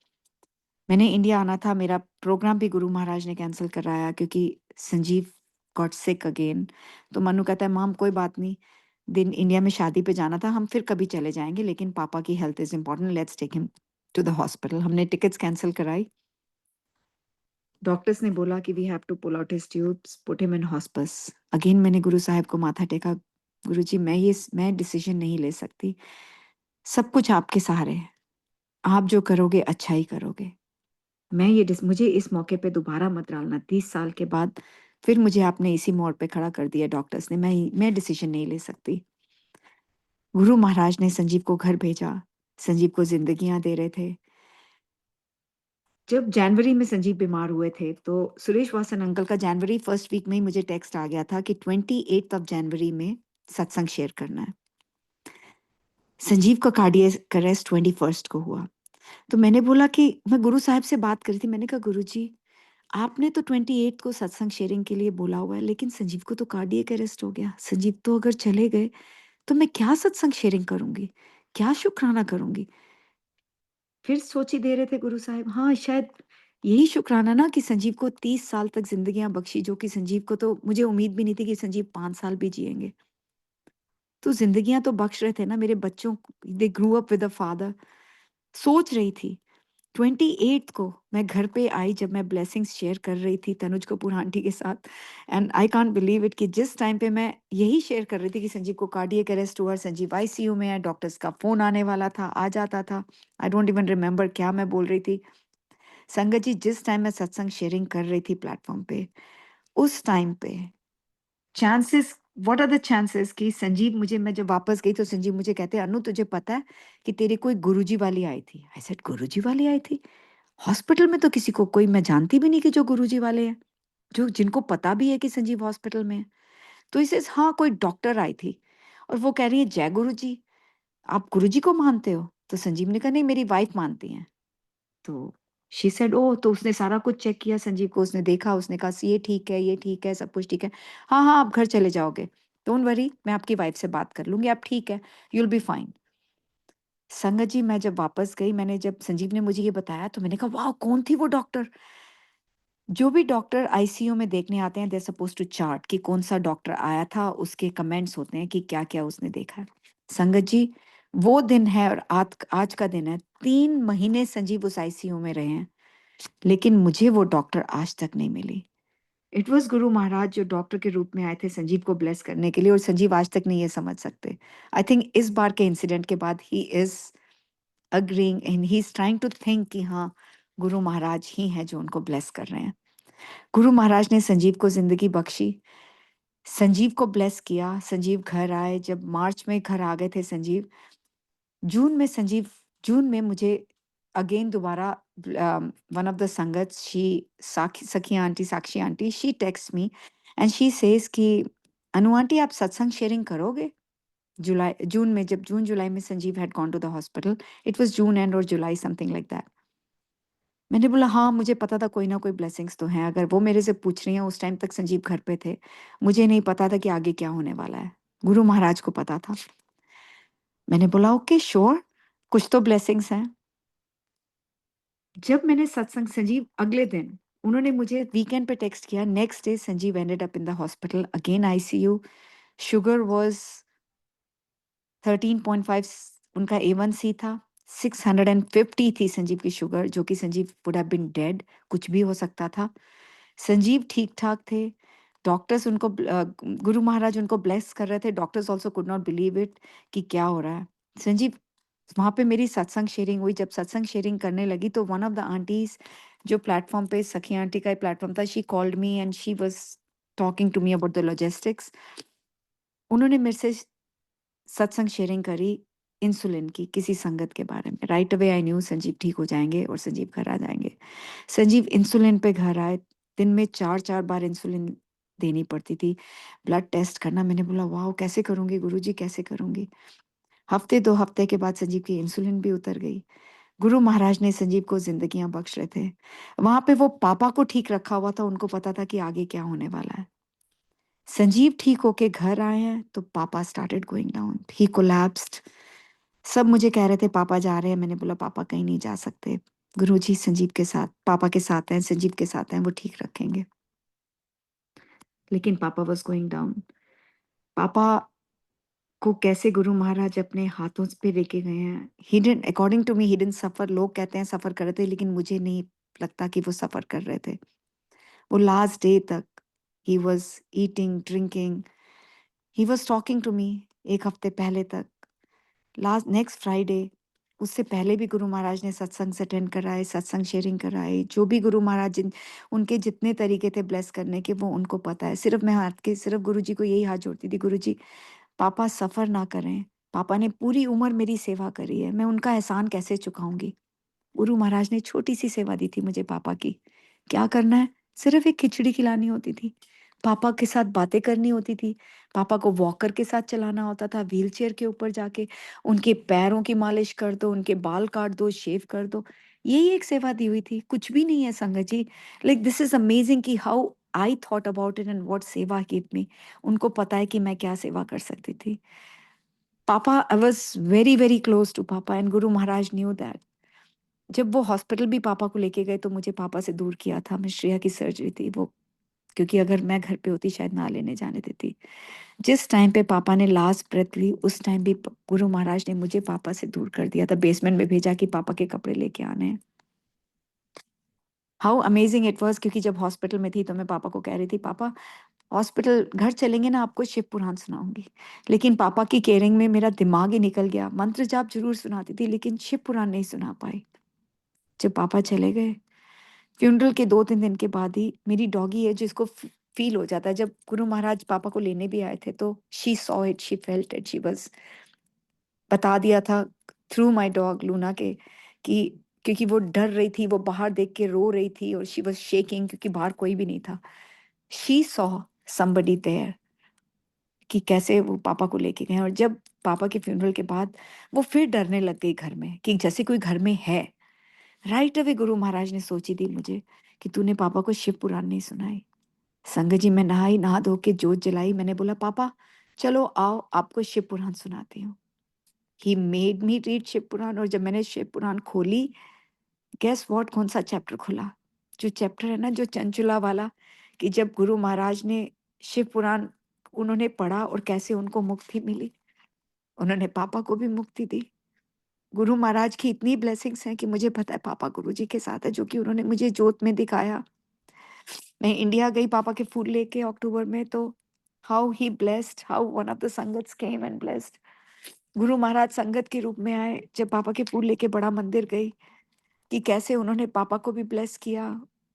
मैंने इंडिया आना था, मेरा प्रोग्राम भी गुरु महाराज ने कैंसिल कराया क्योंकि संजीव गॉट सिक अगेन। तो मनु कहता है माम कोई बात नहीं, दिन इंडिया में शादी पे जाना था, हम फिर कभी चले जाएंगे, लेकिन पापा की health is important, let's take him to the hospital. हमने टिकट्स कैंसिल कराई। डॉक्टर्स ने बोला कि we have to pull out his tubes, put him in hospice. Again मैंने गुरु साहब को माथा टेका, गुरु जी मैं डिसीजन नहीं ले सकती, सब कुछ आपके सहारे है, आप जो करोगे अच्छा ही करोगे। मुझे इस मौके पे दोबारा मत डालना। 30 साल के बाद फिर मुझे आपने इसी मोड़ पे खड़ा कर दिया डॉक्टर्स ने। मैं डिसीजन नहीं ले सकती। गुरु महाराज ने संजीव को घर भेजा। संजीव को जिंदगियां दे रहे थे। जब जनवरी में संजीव बीमार हुए थे तो सुरेश वासन अंकल का जनवरी फर्स्ट वीक में ही मुझे टेक्स्ट आ गया था कि 28 जनवरी में सत्संग शेयर करना है। संजीव का कार्डियक अरेस्ट 21 को हुआ। तो मैंने बोला कि मैं गुरु साहब से बात करी थी, मैंने कहा गुरु जी आपने तो 28 को सत्संग शेयरिंग के लिए बोला हुआ है, लेकिन संजीव को तो कार्डियक अरेस्ट हो गया। संजीव तो अगर चले गए तो मैं क्या सत्संग शेयरिंग करूंगी, क्या शुक्राना करूंगी। फिर सोची दे रहे थे गुरु साहब, हाँ शायद यही शुक्राना ना कि संजीव को 30 साल तक जिंदगियां बख्शी, जो कि संजीव को तो मुझे उम्मीद भी नहीं थी कि संजीव 5 साल भी जिएंगे। तो जिंदगियां तो बख्श रहे थे ना मेरे बच्चों, they grew up with a father. सोच रही थी 28 को मैं घर पे आई, जब मैं ब्लेसिंग्स शेयर कर रही थी तनुज कपूर आंटी के साथ, and I can't believe it कि जिस टाइम पे मैं यही शेयर कर रही थी कि संजीव को कार्डियक अरेस्ट हुआ, संजीव आईसीयू में है, डॉक्टर्स का फोन आने वाला था, आ जाता था। आई डोंट इवन रिमेम्बर क्या मैं बोल रही थी। संगत जी जिस टाइम मैं सत्संग शेयरिंग कर रही थी प्लेटफॉर्म पे, उस टाइम पे chances, what are the chances कि संजीव, मुझे, मैं जब वापस गई तो संजीव मुझे कहते अनु तुझे पता है कि तेरी कोई गुरुजी वाली आई थी। आई सेड गुरुजी वाली आई थी? हॉस्पिटल में तो किसी को कोई मैं जानती भी नहीं कि जो गुरुजी वाले हैं, जो जिनको पता भी है कि संजीव हॉस्पिटल में है। तो इसे हाँ कोई डॉक्टर आई थी और वो कह रही है जय गुरु जी, आप गुरु जी को मानते हो? तो संजीव ने कहा नहीं मेरी वाइफ मानती हैं। तो शी सेड ओ, तो उसने सारा कुछ चेक किया संजीव को, उसने देखा, उसने कहा ये ठीक है, ये ठीक है, सब कुछ ठीक है। हाँ हाँ आप घर चले जाओगे, डोंट वरी, मैं आपकी वाइफ से बात कर लूंगी, आप ठीक है, यूल बी फाइन। संगत जी मैं जब वापस गई, मैंने जब संजीव ने मुझे ये बताया तो मैंने कहा वाह कौन थी वो डॉक्टर। जो भी डॉक्टर आईसीयू में देखने आते हैं दे सपोज टू चार्ट कि कौन सा डॉक्टर आया था, उसके कमेंट्स होते हैं कि क्या क्या उसने देखा है। संगत जी वो दिन है और आज आज का दिन है, 3 महीने संजीव उस आईसीयू में रहे हैं, लेकिन मुझे वो डॉक्टर आज तक नहीं मिली। इट वॉज गुरु महाराज जो डॉक्टर के रूप में आए थे संजीव को ब्लेस करने के लिए, और संजीव आज तक नहीं ये समझ सकते। आई थिंक इस बार के इंसिडेंट के बाद he is agreeing and he is trying to think कि हाँ गुरु महाराज ही हैं जो उनको ब्लेस कर रहे हैं। गुरु महाराज ने संजीव को जिंदगी बख्शी, संजीव को ब्लेस किया। संजीव घर आए, जब मार्च में घर आ गए थे संजीव, जून में मुझे अगेन दोबारा वन ऑफ द संगत शी सखी aunty, Sakshi aunty, she text me and she says कि अनु आंटी आप सत्संग शेयरिंग करोगे? जून में, जब जून जुलाई में Sanjeev had gone to the hospital, it was June and और जुलाई समथिंग लाइक दैट। मैंने बोला हाँ मुझे पता था कोई ना कोई ब्लेसिंग्स तो हैं, अगर वो मेरे से पूछ रही हैं, उस टाइम तक संजीव घर पे थे, मुझे नहीं पता था कि आगे क्या होने वाला है, गुरु महाराज को पता था। मैंने बोला ओके श्योर, कुछ तो ब्लेसिंग्स हैं। जब मैंने सत्संग, संजीव अगले दिन, उन्होंने मुझे वीकेंड पे टेक्स्ट किया, next day Sanjeev ended up in the hospital again ICU. Sugar was 13.5, उनका A1C था, 650 थी संजीव की शुगर, जो कि Sanjeev would have been dead, कुछ भी हो सकता था। संजीव ठीक ठाक थे। डॉक्टर्स उनको गुरु महाराज उनको ब्लेस कर रहे थे। Doctors also could not believe it कि क्या हो रहा है। संजीव, वहाँ पे मेरी सत्संग शेयरिंग हुई। जब सत्संग शेयरिंग करने लगी तो वन ऑफ द आंटीज़ जो प्लेटफ़ॉर्म पे सखी आंटी का ही प्लेटफ़ॉर्म था, she called me and she was talking to me about the logistics. उन्होंने मेरे से सत्संग शेयरिंग करी इंसुलिन की किसी संगत के बारे में। Right away I knew Sanjeev ठीक हो जाएँगे और संजीव घर आ जाएँगे। संजीव इंसुलिन पे घर आए, दिन में 4-4 बार इंसुलिन देनी पड़ती थी। ब्लड टेस्ट करना, मैंने बोला वाओ! कैसे करूँगी गुरुजी कैसे करूँगी? हफ्ते 2 हफ्ते के बाद संजीव की इंसुलिन भी उतर गई। गुरु महाराज ने संजीव को ज़िंदगियाँ बख्श रहे थे। वहाँ पे वो पापा को ठीक रखा हुआ था, उनको पता था कि आगे क्या होने वाला है। संजीव ठीक होके घर आए हैं तो पापा स्टार्टेड गोइंग डाउन, ही कोलैप्स्ड। सब मुझे कह रहे थे पापा जा रहे हैं, मैंने बोला पापा कहीं नहीं जा सकते। गुरुजी संजीव के साथ, पापा के साथ हैं, संजीव के साथ हैं, वो ठीक रखेंगे। लेकिन पापा वाज़ गोइंग डाउन। पापा को कैसे गुरु महाराज अपने हाथों पे लेके गए हैं। He didn't, according to me he didn't suffer. लोग कहते हैं सफ़र कर रहे थे, लेकिन मुझे नहीं लगता कि वो सफ़र कर रहे थे। वो लास्ट डे तक he was eating, drinking, he was talking to me 1 हफ्ते पहले तक। लास्ट नेक्स्ट फ्राइडे, उससे पहले भी गुरु महाराज ने सत्संग अटेंड कराए, सत्संग शेयरिंग कराई। जो भी गुरु महाराज जिन उनके जितने तरीके थे ब्लेस करने के, वो उनको पता है। सिर्फ़ मैं हाथ के सिर्फ़ गुरुजी को यही हाथ जोड़ती थी, गुरुजी पापा सफ़र ना करें। पापा ने पूरी उम्र मेरी सेवा करी है, मैं उनका एहसान कैसे चुकाऊँगी? गुरु महाराज ने छोटी-सी सेवा दी थी मुझे पापा की। क्या करना है? सिर्फ़ एक खिचड़ी खिलानी होती थी। पापा के साथ बातें करनी होती थी। पापा को वॉकर के साथ चलाना होता था, व्हीलचेयर के ऊपर जाके उनके पैरों की मालिश कर दो, उनके बाल काट दो, शेव कर दो। यही एक सेवा दी हुई थी, कुछ भी नहीं है संगत जी। लाइक दिस इज़ अमेजिंग कि how I thought about it and what सेवा गिव मी। उनको पता है कि मैं क्या सेवा कर सकती थी। पापा, I was very, very close to पापा and Guru Maharaj knew that. जब वो हॉस्पिटल भी पापा को लेके गए तो मुझे पापा से दूर किया था। मैं श्रेया की सर्जरी थी वो, क्योंकि अगर मैं घर पे होती शायद ना लेने जाने देती। जिस टाइम पे पापा ने लास्ट ब्रेथ ली, उस टाइम भी गुरु महाराज ने मुझे पापा से दूर कर दिया था। बेसमेंट में भेजा कि पापा के कपड़े लेके आने हैं। हाउ अमेजिंग इट वाज, क्योंकि जब हॉस्पिटल में थी तो मैं पापा को कह रही थी पापा हॉस्पिटल घर चलेंगे ना, आपको शिव पुराण सुनाऊंगी। लेकिन पापा की केयरिंग में मेरा दिमाग ही निकल गया। मंत्र जाप जरूर सुनाती थी लेकिन शिव पुराण नहीं सुना पाई। जब पापा चले गए, फ्यूनरल के 2-3 दिन के बाद ही मेरी डॉगी है जिसको फील हो जाता है। जब गुरु महाराज पापा को लेने भी आए थे तो she saw it, she felt it, she was, बता दिया था थ्रू माय डॉग लूना के कि, क्योंकि वो डर रही थी, वो बाहर देख के रो रही थी और शी वाज़ शेकिंग क्योंकि बाहर कोई भी नहीं था। शी सॉ समबडी देयर कि कैसे वो पापा को लेके गए। और जब पापा के फ्यूनरल के बाद वो फिर डरने लग गई घर में कि जैसे कोई घर में है। राइट अवे गुरु महाराज ने सोची दी मुझे कि तूने पापा को शिव पुराण नहीं सुनाई। संगत जी, मैं नहाई, नहा धो के जोत जलाई। मैंने बोला पापा चलो आओ आपको शिव पुराण सुनाती हूँ। He made me read Shiv Puran. और जब मैंने शिव पुराण खोली, गेस व्हाट, कौन सा चैप्टर खुला? जो चैप्टर है ना, जो चंचुला वाला, कि जब गुरु महाराज ने शिव पुराण उन्होंने पढ़ा और कैसे उनको मुक्ति मिली। उन्होंने पापा को भी मुक्ति दी। गुरु महाराज की इतनी ब्लेसिंग्स हैं कि मुझे पता है पापा गुरुजी के साथ है, जो कि उन्होंने मुझे जोत में दिखाया। मैं इंडिया गई पापा के फूल लेके अक्टूबर में, तो how he blessed, how one of the sangats came and blessed. Guru Maharaj संगत के रूप में आए। जब पापा के फूल लेके बड़ा मंदिर गई, कि कैसे उन्होंने पापा को भी ब्लेस किया।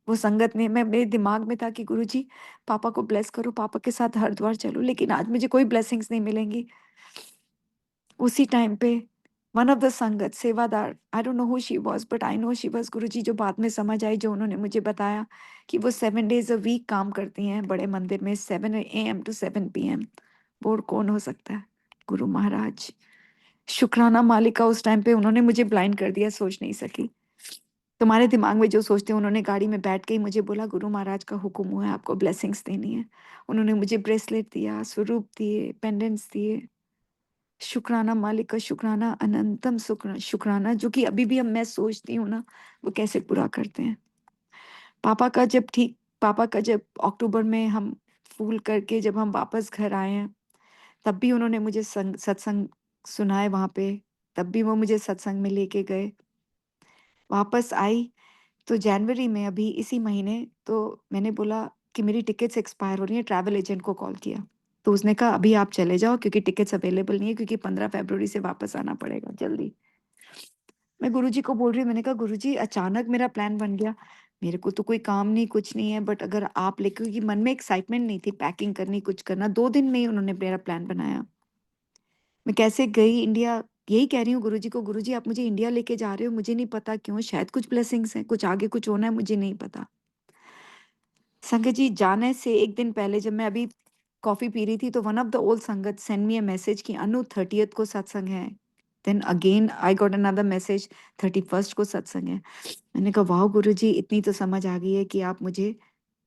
वो संगत ने, मैं मेरे दिमाग में था कि गुरुजी पापा को ब्लेस करो, पापा के साथ हरिद्वार चलो, लेकिन आज मुझे कोई ब्लेसिंग्स नहीं मिलेंगी। उसी टाइम पे one of the sangat sevadar, I don't know who she was but I know she was Guruji, जो बाद में समझ आई, जो उन्होंने मुझे बताया कि वो 7 डेज अ वीक काम करती हैं बड़े मंदिर में, 7 AM टू 7 PM। वो और कौन हो सकता है? गुरु महाराज। शुक्राना मालिका उस टाइम पे उन्होंने मुझे ब्लाइंड कर दिया, सोच नहीं सकी। तुम्हारे दिमाग में जो सोचते हैं, उन्होंने गाड़ी में बैठ के ही मुझे बोला गुरु महाराज का हुक्म हुआ है आपको ब्लेसिंग्स देनी है। उन्होंने मुझे ब्रेसलेट दिया, स्वरूप दिए, पेंडेंट्स दिए। शुक्राना मालिक का शुक्राना, अनंतम शुक्राना, जो कि अभी भी अब मैं सोचती हूँ ना, वो कैसे पूरा करते हैं। पापा का जब अक्टूबर में हम फूल करके जब हम वापस घर आए हैं, तब भी उन्होंने मुझे सत्संग सुनाए वहाँ पे। तब भी वो मुझे सत्संग में लेके गए। वापस आई तो जनवरी में अभी इसी महीने, तो मैंने बोला कि मेरी टिकट्स एक्सपायर हो रही हैं, ट्रैवल एजेंट को कॉल किया। तो उसने कहा अभी आप चले जाओ क्योंकि टिकट्स अवेलेबल नहीं है, क्योंकि 15 फरवरी से वापस आना पड़ेगा जल्दी। मैं गुरुजी को बोल रही हूँ, मैंने कहा गुरुजी अचानक मेरा प्लान बन गया, मेरे को तो कोई काम नहीं कुछ नहीं है, बट अगर आप लेके, क्योंकि मन में एक्साइटमेंट नहीं थी पैकिंग करनी कुछ करना, 2 दिन में ही उन्होंने मेरा प्लान बनाया। मैं कैसे गई इंडिया, यही कह रही हूँ गुरुजी को, गुरुजी आप मुझे इंडिया लेके जा रहे हो, मुझे नहीं पता क्यों, शायद कुछ ब्लेसिंग्स हैं, कुछ आगे कुछ होना है, मुझे नहीं पता। संगत जी जाने से एक दिन पहले जब मैं अभी कॉफी पी रही थी तो one of the old sangat send me a message कि अनु 30th को सत्संग है। Then again I got another message 31st को सत्संग है। मैंने कहा वाह गुरुजी, इतनी तो समझ आ गई है कि आप मुझे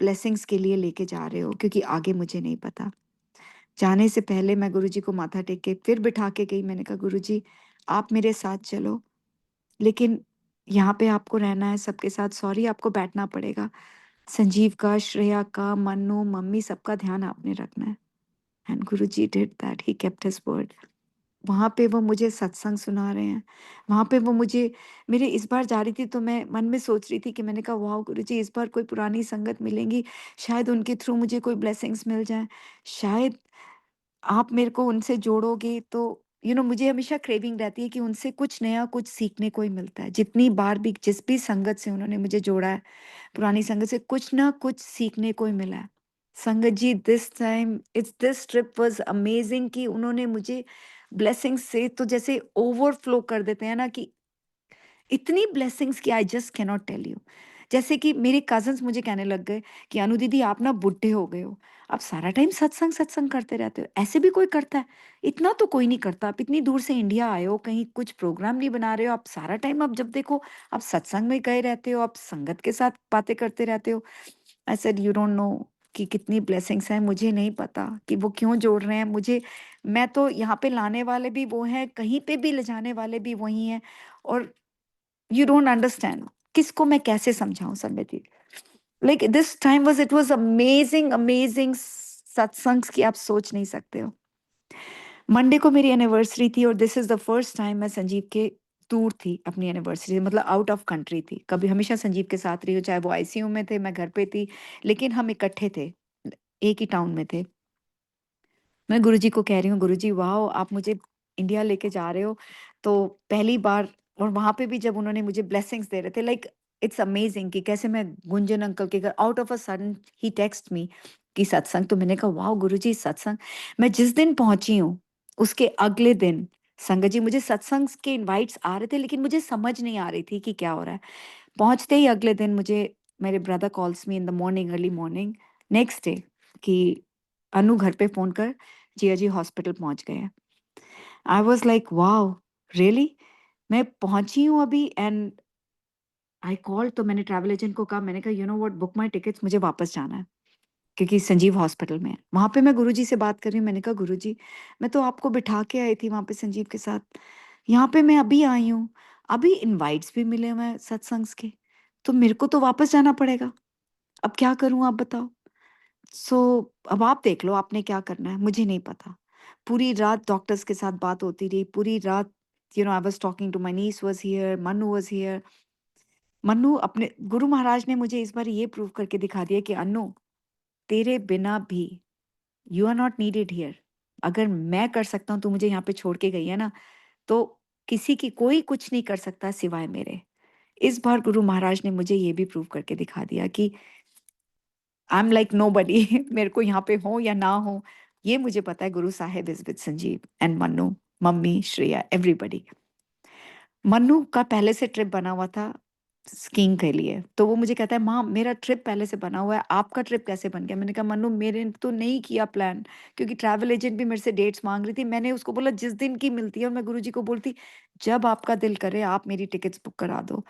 ब्लेसिंग्स के लिए लेके जा रहे हो, क्योंकि आगे मुझे नहीं पता। जाने से पहले मैं गुरुजी को माथा टेक के फिर बिठा के गई। मैंने कहा गुरुजी आप मेरे साथ चलो, लेकिन यहाँ पे आपको रहना है सबके साथ, सॉरी आपको बैठना पड़ेगा। संजीव का, श्रेया का, मन्नू, मम्मी, सबका ध्यान आपने रखना है। And Guruji did that, he kept his word. वहाँ पे वो मुझे सत्संग सुना रहे हैं। वहाँ पे वो मुझे, मेरे इस बार जा रही थी तो मैं मन में सोच रही थी कि मैंने कहा वाह गुरुजी इस बार कोई पुरानी संगत मिलेंगी, शायद उनके थ्रू मुझे कोई ब्लेसिंग्स मिल जाए, शायद आप मेरे को उनसे जोड़ोगे तो मुझे हमेशा क्रेविंग रहती है कि उनसे कुछ नया कुछ सीखने को ही मिलता है। जितनी बार भी जिस भी संगत से उन्होंने मुझे जोड़ा है, पुरानी संगत से कुछ ना कुछ सीखने को ही मिला है। संगत जी this time it's this trip was amazing कि उन्होंने मुझे ब्लेसिंग्स से तो जैसे ओवरफ्लो कर देते हैं ना, कि इतनी ब्लेसिंग्स कि I just can not tell you. जैसे कि मेरे कज़िन्स मुझे कहने लग गए कि अनु दीदी आप ना बुड्ढे हो गए हो, आप सारा टाइम सत्संग सत्संग करते रहते हो, ऐसे भी कोई करता है? इतना तो कोई नहीं करता, आप इतनी दूर से इंडिया आए हो, कहीं कुछ प्रोग्राम नहीं बना रहे हो, आप सारा टाइम आप जब देखो आप सत्संग में गए रहते हो, आप संगत के साथ बातें करते रहते हो। आई सेड यू डोंट नो कि कितनी ब्लेसिंग्स हैं, मुझे नहीं पता कि वो क्यों जोड़ रहे हैं मुझे। मैं तो यहाँ पे लाने वाले भी वो हैं, कहीं पे भी ले जाने वाले भी वही हैं, और यू डोंट अंडरस्टैंड किसको मैं कैसे समझाऊं संगत जी। Like this time was, it was amazing amazing satsangs की आप सोच नहीं सकते हो। मंडे को मेरी एनिवर्सरी थी और this is the first time मैं संजीव के दूर थी अपनी एनिवर्सरी, मतलब आउट ऑफ कंट्री थी। कभी हमेशा संजीव के साथ रही हूँ, चाहे वो आईसीयू में थे मैं घर पे थी, लेकिन हम इकट्ठे थे, एक ही टाउन में थे। मैं गुरुजी को कह रही हूँ गुरुजी वाह आप मुझे इंडिया लेके जा रहे हो, तो पहली बार, और वहां पे भी जब उन्होंने मुझे ब्लेसिंग्स दे रहे थे, लाइक इट्स अमेजिंग कि कैसे मैं गुंजन अंकल के घर out of a sudden he text me कि सत्संग। तो मैंने कहा वाह गुरुजी सत्संग। मैं जिस दिन पहुंची हूँ उसके अगले दिन संगत जी मुझे सत्संग के इनवाइट्स आ रहे थे, लेकिन मुझे समझ नहीं आ रही थी कि क्या हो रहा है। पहुंचते ही अगले दिन मुझे मेरे brother calls me in the morning, early morning next day, कि अनु घर पे फोन कर, जिया जी हॉस्पिटल पहुंच गए हैं। I was like wow really. मैं पहुंची हूँ अभी एंड आई कॉल, तो मैंने ट्रैवल एजेंट को कहा, मैंने कहा you know what book my tickets, मुझे वापस जाना है क्योंकि संजीव हॉस्पिटल में है। वहां पे मैं गुरुजी से बात कर रही हूँ, मैंने कहा गुरुजी मैं तो आपको बिठा के आई थी वहां पे संजीव के साथ, यहाँ पे मैं अभी आई हूँ, अभी इनवाइट्स भी मिले हुए हैं सत्संग्स के, तो मेरे को तो वापस जाना पड़ेगा, अब क्या करूं आप बताओ। सो अब आप देख लो आपने क्या करना है, मुझे नहीं पता। पूरी रात डॉक्टर्स के साथ बात होती रही, पूरी रात I was talking to my niece was here, Mannu was here. Mannu अपने गुरु महाराज ने मुझे इस बार ये प्रूव करके दिखा दिया कि अन्नू तेरे बिना भी you are not needed here. अगर मैं कर सकता हूँ, तू मुझे यहाँ पे छोड़ के गई है ना, तो किसी की कोई कुछ नहीं कर सकता सिवाय मेरे। इस बार गुरु महाराज ने मुझे ये भी प्रूव करके दिखा दिया कि आई एम लाइक नोबडी मेरे को यहाँ पे हो या ना हो, ये मुझे पता है Guru Sahib is with Sanjeev and Mannu, mummy, Shreya, everybody. Mannu का पहले से ट्रिप बना हुआ था स्कीइंग के लिए, तो वो मुझे कहता है माँ मेरा ट्रिप पहले से बना हुआ है, आपका ट्रिप कैसे बन गया? मैंने कहा मन्नू मेरे तो नहीं किया प्लान, क्योंकि ट्रैवल एजेंट भी मेरे से डेट्स मांग रही थी। मैंने उसको बोला जिस दिन की मिलती है, और मैं गुरुजी को बोलती जब आपका दिल करे आप मेरी टिकट्स बुक करा दो।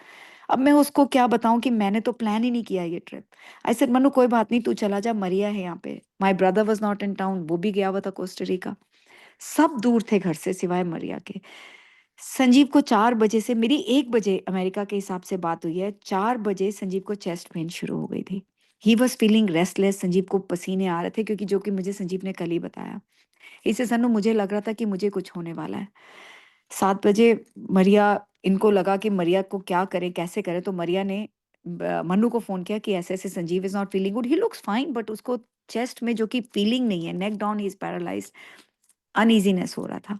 अब मैं उसको क्या बताऊं कि मैंने तो प्लान ही नहीं किया ये ट्रिप। आई सेड मनु कोई बात नहीं, तू चला जा, मरिया है यहाँ पे। My brother was not in town, वो भी गया हुआ था कोस्टा। सब दूर थे घर से सिवाय मरिया के। संजीव को 4 बजे से, मेरी 1 बजे अमेरिका के हिसाब से बात हुई है, 4 बजे संजीव को चेस्ट पेन शुरू हो गई थी। He was feeling restless, Sanjeev को पसीने आ रहे थे, क्योंकि जो कि मुझे संजीव ने कल ही बताया। इससे सन्नु मुझे लग रहा था कि मुझे कुछ होने वाला है। 7 बजे मरिया, इनको लगा कि मरिया को क्या करें कैसे करें, तो मरिया ने मन्नू को फ़ोन किया कि ऐसे-ऐसे Sanjeev is not feeling good, he looks fine but उसको चेस्ट में जो कि फीलिंग नहीं है, नेक डाउन ही इज़ पैरालाइज़्ड, अनईज़ीनेस हो रहा था।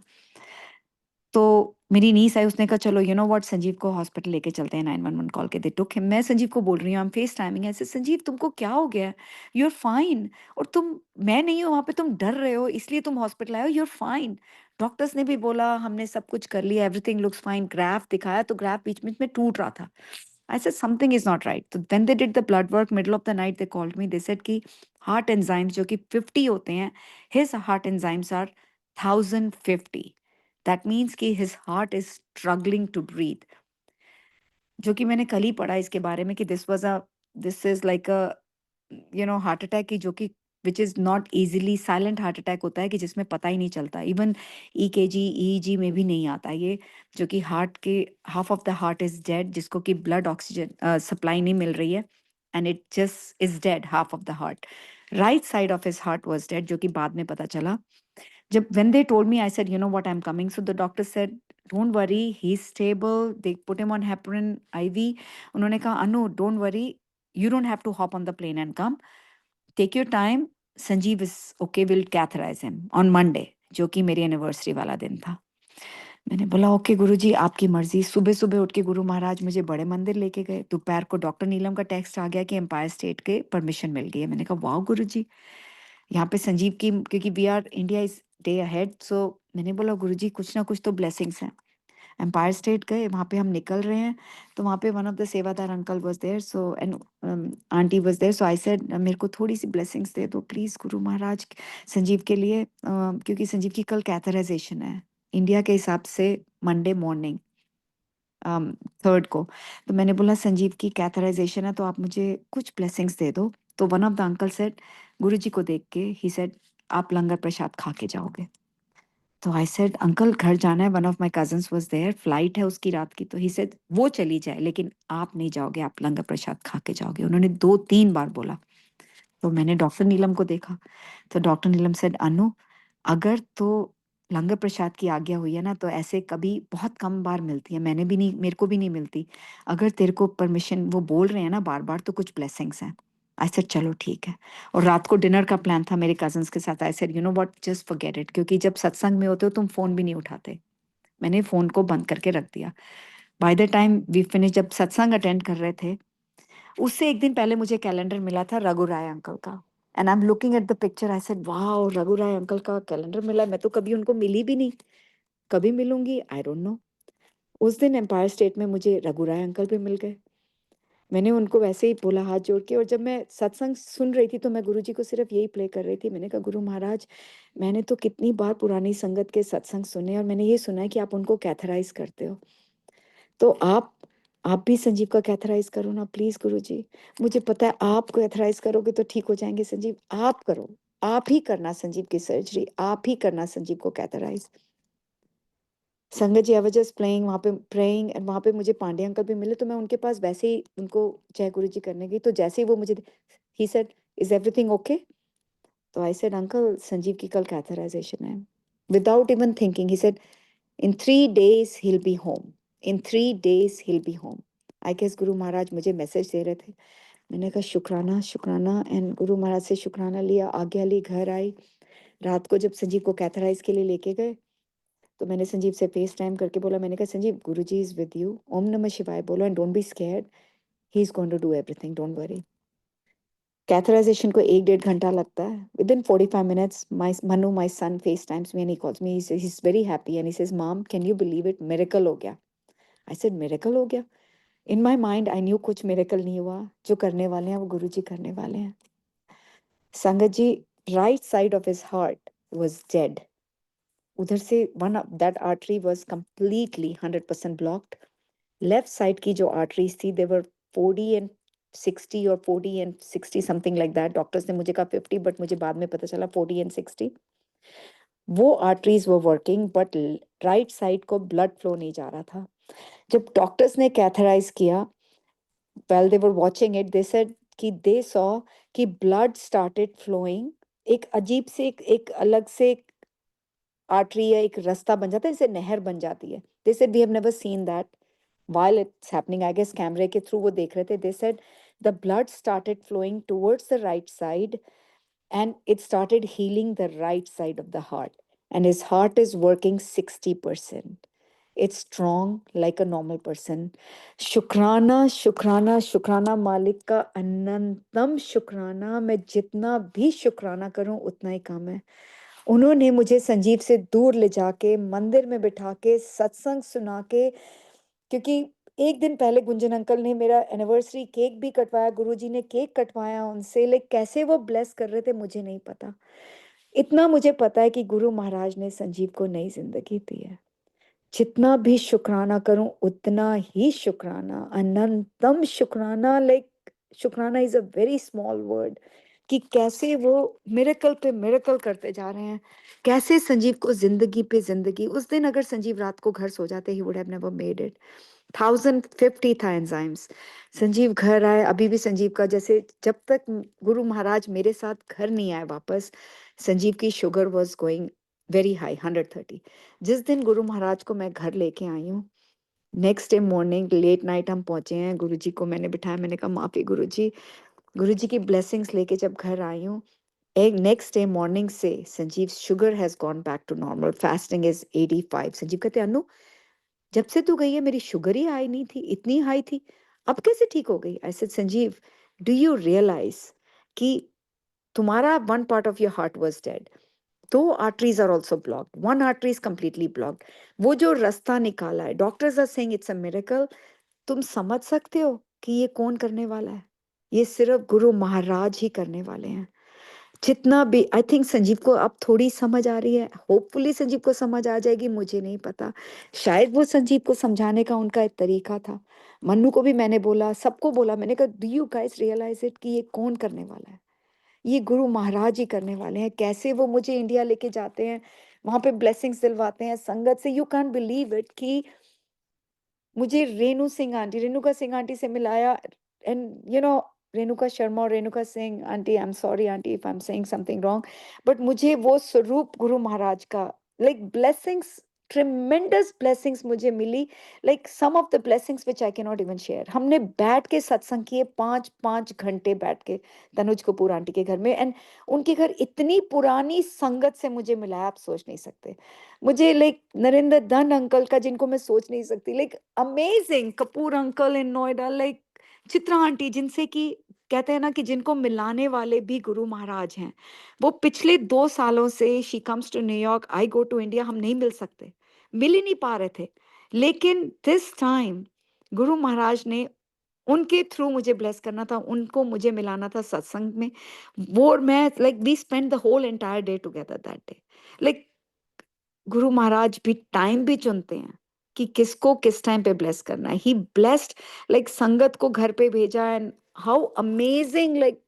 तो मेरी नीस आई, उसने कहा चलो यू नो व्हाट, संजीव को हॉस्पिटल लेके चलते हैं, 911 कॉल के, दे टुक हिम। मैं संजीव को बोल रही हूँ, आई एम फेस टाइमिंग, ऐसे संजीव तुमको क्या हो गया है? यू आर फाइन, और तुम, मैं नहीं हूँ वहाँ पे, तुम डर रहे हो इसलिए तुम हॉस्पिटल आए हो, यू आर फाइन। डॉक्टर्स ने भी बोला, हमने सब कुछ कर लिया, एवरीथिंग लुक्स फाइन, ग्राफ दिखाया तो ग्राफ बीच-बीच में टूट रहा था। I said something is not right. So when they did the blood work, middle of the night they called me. They said कि heart enzymes जो कि 50 होते हैं, his heart enzymes are 1050. That means कि his heart is struggling to breathe. जो कि मैंने कल ही पढ़ा इसके बारे में कि this is like a heart attack की, जो कि which is not easily, silent heart attack होता है कि जिसमें पता ही नहीं चलता। इवन ईकेजी, ईईजी में भी नहीं आता ये, जो कि हार्ट के half of the heart is dead, जिसको कि ब्लड ऑक्सीजन सप्लाई नहीं मिल रही है, and it just is dead, half of the heart. Right side of his heart was dead, जो कि बाद में पता चला। जब when they told me, I said you know what, I am coming. So the doctor said don't worry, he is stable, they put him on heparin IV. उन्होंने कहा Anu don't worry, you don't have to hop on the plane and come, take your time, Sanjeev is okay, will catheterise him on Monday, जो कि मेरी anniversary वाला दिन था। मैंने बोला ओके गुरुजी, आपकी मर्जी। सुबह सुबह उठ के गुरु महाराज मुझे बड़े मंदिर लेके गए। दोपहर को डॉक्टर नीलम का टेक्स्ट आ गया कि एम्पायर स्टेट के परमिशन मिल गई है। मैंने कहा वाह गुरुजी, यहाँ पे संजीव की, क्योंकि we are India is day ahead, so मैंने बोला गुरुजी कुछ ना कुछ तो ब्लेसिंग्स हैं। एम्पायर स्टेट गए, वहाँ पे हम निकल रहे हैं, तो वहाँ पे one of the sevadar uncle was there, so and aunty was there, so I said मेरे को थोड़ी सी ब्लेसिंग्स दे दो प्लीज़ गुरु महाराज, संजीव के लिए, क्योंकि संजीव की कल कैथराइजेशन है इंडिया के हिसाब से, मंडे मॉर्निंग, 3rd को। तो मैंने बोला संजीव की कैथराइजेशन है, तो आप मुझे कुछ ब्लेसिंग्स दे दो। तो one of the uncle said, गुरु जी को देख के ही सेड आप लंगर प्रसाद खा के जाओगे। तो आई सेड अंकल घर जाना है, one of my cousins was there, flight है उसकी रात की। तो ही सेड वो चली जाए लेकिन आप नहीं जाओगे, आप लंगर प्रसाद खा के जाओगे। उन्होंने 2-3 बार बोला। तो मैंने डॉक्टर नीलम को देखा, तो डॉक्टर नीलम सेड अनु, अगर तो लंगर प्रसाद की आज्ञा हुई है ना, तो ऐसे कभी बहुत कम बार मिलती है, मैंने भी नहीं, मेरे को भी नहीं मिलती। अगर तेरे को परमिशन वो बोल रहे हैं ना बार बार, तो कुछ ब्लेसिंग्स हैं। आई सेड चलो ठीक है। और रात को डिनर का प्लान था मेरे कजन्स के साथ। आई said you know what, just forget it, क्योंकि जब सत्संग में होते हो तुम फोन भी नहीं उठाते। मैंने फोन को बंद करके रख दिया। By the time we finish, जब सत्संग अटेंड कर रहे थे, उससे एक दिन पहले मुझे कैलेंडर मिला था रघु राय अंकल का, and I am looking at the picture, I said wow, Raghu Rai uncle का कैलेंडर मिला, मैं तो कभी उनको मिली भी नहीं, कभी मिलूंगी आई डोंट नो। उस दिन एम्पायर स्टेट में मुझे रघु राय अंकल भी मिल गए। मैंने उनको वैसे ही बोला हाथ जोड़ के, और जब मैं सत्संग सुन रही थी तो मैं गुरुजी को सिर्फ यही प्ले कर रही थी। मैंने कहा गुरु महाराज, मैंने तो कितनी बार पुरानी संगत के सत्संग सुने, और मैंने ये सुना है कि आप उनको कैथराइज करते हो, तो आप भी संजीव का कैथराइज करो ना प्लीज गुरुजी। मुझे पता है आप कैथराइज करोगे तो ठीक हो जाएंगे संजीव, आप करो, आप ही करना संजीव की सर्जरी, आप ही करना संजीव को कैथराइज। संगत जी, आई वाज जस्ट प्लेइंग वहाँ पे, प्रेइंग, एंड वहाँ पे मुझे पांडे अंकल भी मिले, तो मैं उनके पास वैसे ही उनको जय गुरु जी करने गई। तो जैसे ही वो मुझे, he said is everything okay? तो आई सेड अंकल संजीव की कल कैथराइजेशन है। Without even thinking he said in 3 days he'll be home, in 3 days he'll be home। I guess Guru Maharaj मुझे मैसेज दे रहे थे। मैंने कहा शुक्राना शुक्राना, एंड गुरु महाराज से शुक्राना लिया, आज्ञा ली, घर आई। रात को जब संजीव को कैथराइज के लिए लेके गए, तो मैंने संजीव से फेस टाइम करके बोला, मैंने कहा Sanjeev Guruji is with you, Om Namah Shivaya बोलो, and don't be scared, he is going to do everything, don't worry. Catheterization को 1-1.5 घंटा लगता है। Within 45 minutes my Manu, my son, FaceTimes me and he calls me, he is very happy and he says mom can you believe it, miracle हो गया। I said miracle हो गया? In my mind I knew कुछ miracle नहीं हुआ, जो करने वाले हैं वो गुरुजी करने वाले हैं। संगत जी, right side of his heart was dead. उधर से one that artery was completely 100% blocked. Left side की जो आर्टरीज थी, दे वर 40 एंड 60 और 40 and 60 something like that. Doctors ने मुझे कहा 50, बट मुझे बाद में पता चला 40 एंड 60। वो आर्टरीज वो वर्किंग, बट राइट साइड को ब्लड फ्लो नहीं जा रहा था। जब डॉक्टर्स ने कैथराइज किया, while they were watching it, they said कि they saw कि blood started flowing। एक अजीब से एक अलग से आर्टरी या एक रास्ता बन जाता है, जैसे नहर बन जाती है। They said we have never seen that। while it's happening, I guess कैमरे के थ्रू वो देख रहे थे. They said the blood started flowing towards the right side and it started healing the right side of the heart. And his heart is working 60%. It's strong like a normal person. शुक्राना शुक्राना शुक्राना मालिक का अनंतम शुक्राना. मैं जितना भी शुक्राना करूं उतना ही कम है. उन्होंने मुझे संजीव से दूर ले जाके मंदिर में बिठा के सत्संग सुना के, क्योंकि एक दिन पहले गुंजन अंकल ने मेरा एनिवर्सरी केक भी कटवाया, गुरुजी ने केक कटवाया उनसे, लेकिन कैसे वो ब्लेस कर रहे थे मुझे नहीं पता. इतना मुझे पता है कि गुरु महाराज ने संजीव को नई जिंदगी दी है. जितना भी शुक्राना करूं उतना ही शुक्राना, अनंतम शुक्राना. लाइक शुक्राना is a very small word. कि कैसे वो मिरेकल पे मिरेकल करते जा रहे हैं, कैसे संजीव को जिंदगी पे जिंदगी. उस दिन अगर संजीव रात को घर सो जाते, he would have never made it. 1050 था एंजाइम्स. संजीव घर आए, अभी भी संजीव का जैसे, जब तक गुरु महाराज मेरे साथ घर नहीं आए वापस, संजीव की sugar was going very high, 130. जिस दिन गुरु महाराज को मैं घर लेके आई हूँ, next day morning late night हम पहुंचे हैं. गुरुजी को मैंने बिठाया, मैंने कहा माफी गुरुजी. गुरुजी की ब्लेसिंग्स लेके जब घर आई हूँ, एक नेक्स्ट डे मॉर्निंग से Sanjeev sugar has gone back to normal. Fasting is 85. Sanjeev कहते अनु, जब से तू गई है मेरी शुगर ही हाई नहीं थी, इतनी हाई थी, अब कैसे ठीक हो गई. I said Sanjeev, do you realize कि तुम्हारा one part of your heart was dead. दो arteries are also blocked, one artery is completely blocked. वो जो रास्ता निकाला है, doctors are saying it's a miracle. तुम समझ सकते हो कि ये कौन करने वाला है. ये सिर्फ गुरु महाराज ही करने वाले हैं. जितना भी, आई थिंक संजीव को अब थोड़ी समझ आ रही है. होपफुली संजीव को समझ आ जाएगी, मुझे नहीं पता. शायद वो संजीव को समझाने का उनका एक तरीका था. मन्नू को भी मैंने बोला, सबको बोला, मैंने कहा do you guys realize it कि ये कौन करने वाला है. ये गुरु महाराज ही करने वाले हैं. कैसे वो मुझे इंडिया लेके जाते हैं, वहां पे ब्लेसिंग्स दिलवाते हैं संगत से. यू कैन बिलीव इट कि मुझे रेणुका सिंह आंटी से मिलाया. एंड रेणुका शर्मा और Renuka Singh aunty, I am sorry aunty if I am saying something wrong, but मुझे वो स्वरूप गुरु महाराज का, लाइक ब्लेसिंग्स, ट्रिमेंडस ब्लेसिंग्स मुझे मिली. Like some of the blessings which I can not even share. हमने बैठ के सत्संग किए, 5-5 घंटे बैठ के तनुज कपूर आंटी के घर में. एंड उनके घर इतनी पुरानी संगत से मुझे मिला, आप सोच नहीं सकते. मुझे लाइक नरेंद्र दन अंकल का, जिनको मैं सोच नहीं सकती, लाइक अमेजिंग कपूर अंकल इन नोएडा, लाइक चित्रा आंटी, जिनसे कि कहते हैं ना कि जिनको मिलाने वाले भी गुरु महाराज हैं. वो पिछले 2 सालों से she comes to New York, I go to India, हम नहीं मिल सकते, मिल ही नहीं पा रहे थे. लेकिन दिस टाइम गुरु महाराज ने उनके थ्रू मुझे ब्लेस करना था, उनको मुझे मिलाना था सत्संग में. वो मैं like we spend the whole entire day together that day. Like Guru Maharaj भी टाइम भी चुनते हैं कि किसको किस टाइम पे ब्लेस करना है. ही ब्लेस्ड, लाइक संगत को घर पे भेजा. एंड हाउ अमेजिंग, लाइक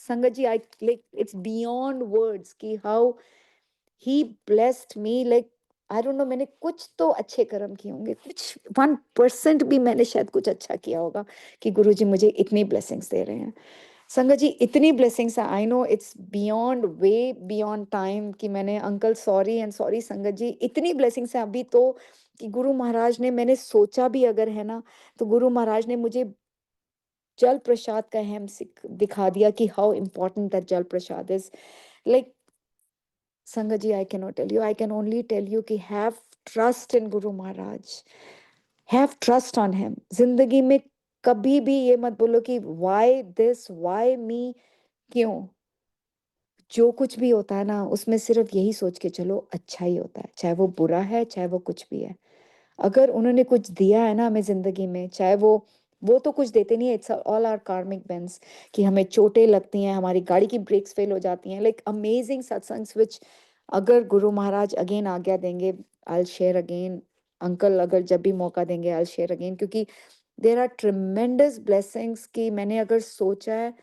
संगत जी, I like it's beyond words कि how he blessed me. Like I don't know, मैंने कुछ तो अच्छे कर्म किए होंगे, कुछ 1% भी मैंने शायद कुछ अच्छा किया होगा कि गुरुजी मुझे इतनी ब्लेसिंग्स दे रहे हैं. संगत जी, इतनी ब्लेसिंग्स है. I know it's beyond, way beyond time कि मैंने, अंकल सॉरी एंड सॉरी संगत जी, इतनी ब्लेसिंग्स है अभी तो कि गुरु महाराज ने, मैंने सोचा भी अगर है ना, तो गुरु महाराज ने मुझे जल प्रसाद का अहम दिखा दिया कि हाउ इम्पोर्टेंट दैट जल प्रसाद इज. लाइक संगत जी, I can not tell you, I can only tell you कि have trust in Guru Maharaj, have trust on him. जिंदगी में कभी भी ये मत बोलो कि व्हाई दिस, व्हाई मी, क्यों. जो कुछ भी होता है ना, उसमें सिर्फ यही सोच के चलो अच्छा ही होता है, चाहे वो बुरा है, चाहे वो कुछ भी है. अगर उन्होंने कुछ दिया है ना हमें जिंदगी में, चाहे वो तो कुछ देते नहीं है, इट्स ऑल आवर कार्मिक बेंस, कि हमें चोटें लगती हैं, हमारी गाड़ी की ब्रेक्स फेल हो जाती हैं. लाइक अमेजिंग सत्संग्स विच, अगर गुरु महाराज अगेन आज्ञा देंगे, आई शेयर अगेन. अंकल अगर जब भी मौका देंगे, आई शेयर अगेन, क्योंकि देर आर ट्रिमेंडस ब्लेसिंग्स कि मैंने अगर सोचा है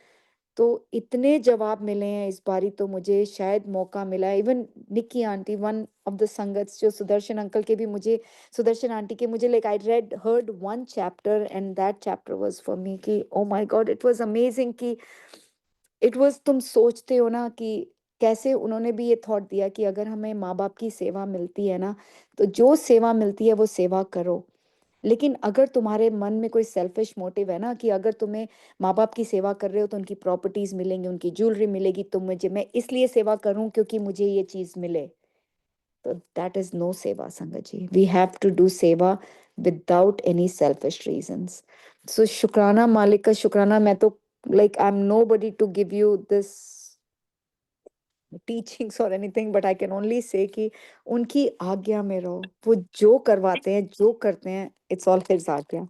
तो इतने जवाब मिले हैं इस बारी. तो मुझे शायद मौका मिला, even Nikki aunty, one of the sangats, जो सुदर्शन अंकल के भी मुझे, सुदर्शन आंटी के मुझे, like I read heard one chapter and that chapter was for me कि oh my God, it was amazing कि इट वाज, तुम सोचते हो ना कि कैसे उन्होंने भी ये थॉट दिया कि अगर हमें माँ बाप की सेवा मिलती है ना, तो जो सेवा मिलती है वो सेवा करो. लेकिन अगर तुम्हारे मन में कोई सेल्फिश मोटिव है ना कि अगर तुम्हें माँ-बाप की सेवा कर रहे हो तो उनकी प्रॉपर्टीज़ मिलेंगी, उनकी ज्वेलरी मिलेगी, तो मुझे मैं इसलिए सेवा करूँ क्योंकि मुझे ये चीज़ मिले। तो दैट इज़ नो सेवा संगत जी। We have to do seva without any selfish reasons. So शुक्राना मालिक का शुक्राना। मैं तो like I am nobody to give you this teachings और anything, but I can only say कि उनकी आज्ञा में रहो। वो जो करवाते हैं, जो करते हैं, इट्स ऑल हिज़ आज्ञा।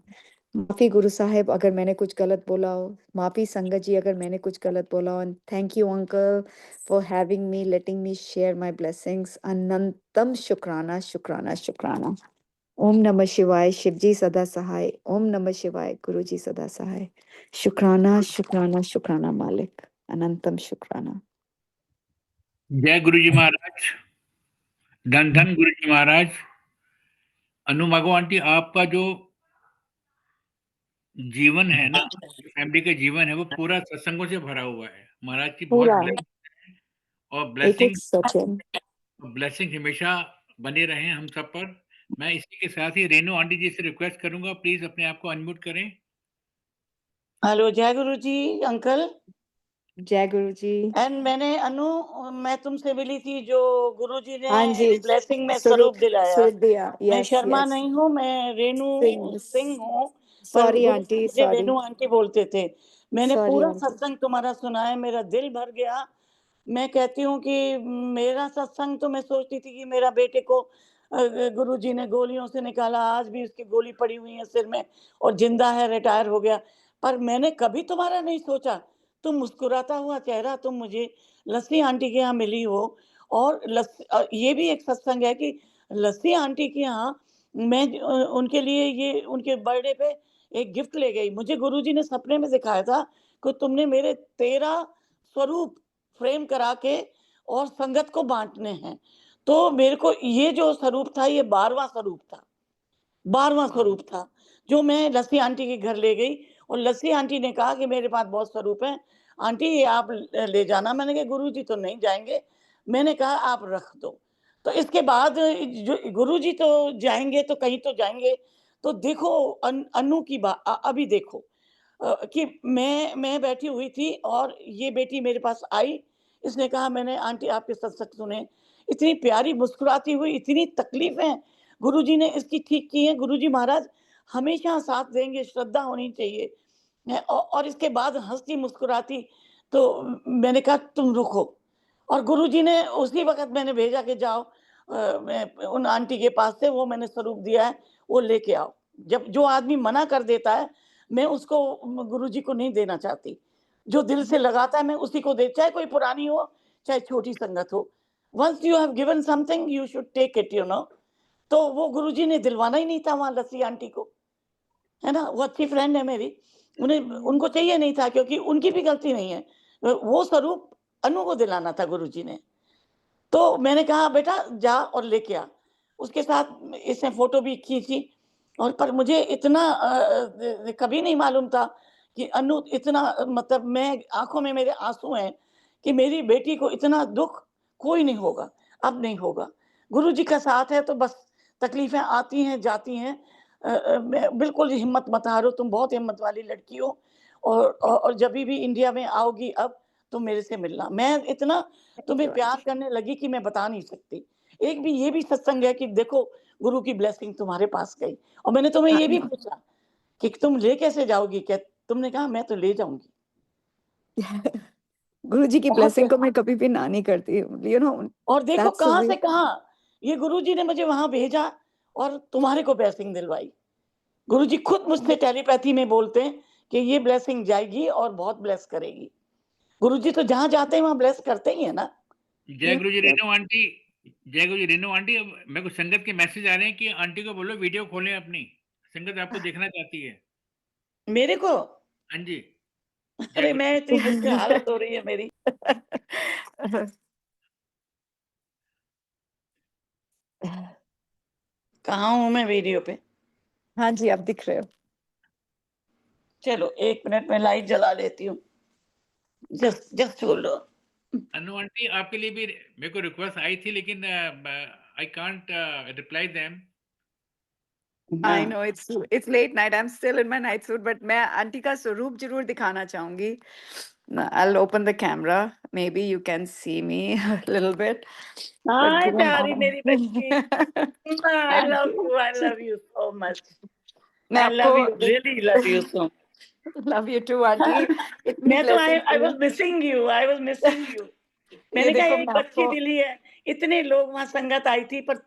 माफ़ी गुरु साहिब अगर मैंने कुछ गलत बोला हो, माफ़ी संगत जी अगर मैंने कुछ गलत बोला हो, and thank you uncle for having me, letting me share my blessings. अनंतम शुक्राना, शुक्राना, शुक्राना। ओम नमः शिवाय, शिव जी सदा सहाय। ओम नमः शिवाय, गुरु जी सदा सहाय। शुक्राना, शुक्राना, शुक्राना मालिक, अनंतम शुक्राना। जय गुरु जी महाराज, धन धन गुरु जी महाराज। अनु मागो आंटी, आपका जो जीवन है ना, फैमिली का जीवन है, वो पूरा सत्संगों से भरा हुआ है। महाराज की बहुत पूरा और एक एक सचिन। ब्लेसिंग हमेशा बने रहे हम सब पर। मैं इसी के साथ ही रेणु आंटी जी से रिक्वेस्ट करूंगा, प्लीज अपने आप को अनम्यूट करें। हेलो, जय गुरु जी अंकल। जय गुरु जी। एंड मैंने अनु, मैं तुमसे मिली थी जो गुरुजी ने हाँ जी, ब्लेसिंग में स्वरूप स्वरूप दिलाया। स्वरूप दिया। मैं यस शर्मा यस। नहीं हूँ, मैं रेणु सिंह हूँ, पर सॉरी गुरुजी आंटी, मुझे सॉरी रेणु आंटी बोलते थे। मैंने सॉरी पूरा आंटी। सत्संग तुम्हारा सुना है, मेरा दिल भर गया। मैं कहती हूँ कि मेरा सत्संग तो मैं सोचती थी कि मेरा बेटे को गुरुजी ने गोलियों से निकाला, आज भी उसकी गोली पड़ी हुई है सिर में और जिंदा है, रिटायर हो गया। पर मैंने कभी तुम्हारा नहीं सोचा। तुम मुस्कुराता हुआ चेहरा, तुम मुझे लस्सी आंटी के यहाँ मिली हो। और ये भी एक सत्संग है कि लस्सी आंटी के यहाँ मैं उनके लिए ये उनके बर्थडे पे एक गिफ्ट ले गई। मुझे गुरुजी ने सपने में दिखाया था कि तुमने मेरे 13 स्वरूप फ्रेम करा के और संगत को बांटने हैं। तो मेरे को ये जो स्वरूप था, ये 12वां स्वरूप था। 12वां स्वरूप था, जो मैं लस्सी आंटी के घर ले गई और लस्सी आंटी ने कहा कि मेरे पास बहुत स्वरूप हैं, आंटी ये आप ले जाना। मैंने कहा गुरुजी तो नहीं जाएँगे। मैंने कहा आप रख दो। तो इसके बाद जो गुरुजी तो जाएँगे तो कहीं तो जाएँगे। तो देखो अनु की अभी देखो कि मैं बैठी हुई थी और ये बेटी मेरे पास आई। इसने कहा मैंने आंटी आपके सत्संग सुने। इतनी प्यारी मुस्कुराती हुई, इतनी तकलीफ़ें गुरुजी ने इसकी ठीक की हैं। गुरुजी महाराज हमेशा साथ देंगे, श्रद्धा होनी चाहिए। और इसके बाद हँसती मुस्कुराती। तो मैंने कहा तुम रुको। और गुरुजी ने उसी वक़्त मैंने भेजा कि जाओ मैं उन आंटी के पास से वो मैंने स्वरूप दिया है, वो लेके आओ। जब जो आदमी मना कर देता है, मैं उसको गुरुजी को नहीं देना चाहती। जो दिल से लगाता है मैं उसी को दे, चाहे कोई पुरानी हो, चाहे छोटी संगत हो। Once you have given something you should take it, you know. तो वो गुरुजी ने दिलवाना ही नहीं था वहाँ लस्सी आंटी को, है ना? वो अच्छी फ्रेंड है मेरी। उनको चाहिए नहीं था क्योंकि उनकी भी गलती नहीं है। वो स्वरूप अनु को दिलाना था गुरुजी ने। तो मैंने कहा बेटा जा और लेके आ। उसके साथ इसने फ़ोटो भी खींची। और पर मुझे इतना कभी नहीं मालूम था कि अनु इतना मतलब मैं आँखों में मेरे आँसू हैं कि मेरी बेटी को इतना दुःख कोई नहीं होगा, अब नहीं होगा। गुरुजी का साथ है तो बस तकलीफ़ें आती हैं, जाती हैं। मैं बिल्कुल हिम्मत मत हारो, तुम बहुत हिम्मत वाली लड़की हो। और जभी भी इंडिया में आओगी अब, तो मेरे से मिलना। मैं इतना तुम्हें प्यार करने लगी कि मैं बता नहीं सकती। एक भी ये भी सत्संग है कि देखो गुरु की ब्लेसिंग तुम्हारे पास गई। और मैंने तुम्हें ये भी पूछा कि तुम ले कैसे जाओगी? क्या तुमने कहा मैं तो ले जाऊँगी। गुरुजी की बहुत ब्लेसिंग को मैं कभी भी ना नहीं करती हूँ, यू नो। और देखो दैट्स द कहाँ वे। से कहाँ ये गुरुजी ने मुझे वहाँ भेजा और तुम्हारे को ब्लेसिंग दिलवाई। गुरुजी खुद मुझसे टेलीपैथी में बोलते हैं कि ये ब्लेसिंग जाएगी और बहुत ब्लेस करेगी। गुरुजी तो जहाँ जाते हैं वहाँ ब्लेस करते ही है ना। जय गुरु जी रेणु आंटी। जय गुरु जी रेणु आंटी। अब मेरे को संगत के मैसेज आ रहे हैं कि आंटी को बोलो वीडियो खोलें अपनी, संगत आपको देखना चाहती है। मेरे को हाँ जी। जय अरे गुरु। मैं इतनी मुश्किल हालत हो रही है मेरी। कहाँ हूँ मैं वीडियो पे? हाँ जी, आप दिख रहे हो। चलो 1 मिनट में लाइट जला लेती हूँ। Just just hold on. Anu aunty, आपके लिए भी मेरे को रिक्वेस्ट आई थी, लेकिन I can't reply them. I हाँ। know it's late night. I'm still in my night suit, but मैं आंटी का स्वरूप जरूर दिखाना चाहूंगी. I'll open the camera. Maybe you can see me a little bit. But hi Guru प्यारी मेरी बच्ची, I love Aunty, you, I love you so much. मैं I love आपको you, really love you so much. love you too, aunty. इतनी मैं तो blessings I हुई. was missing you, I was missing you. ये मैंने कहा देखो एक मैं बच्ची आपको दिली है, इतने लोग वहाँ संगत आई थी पर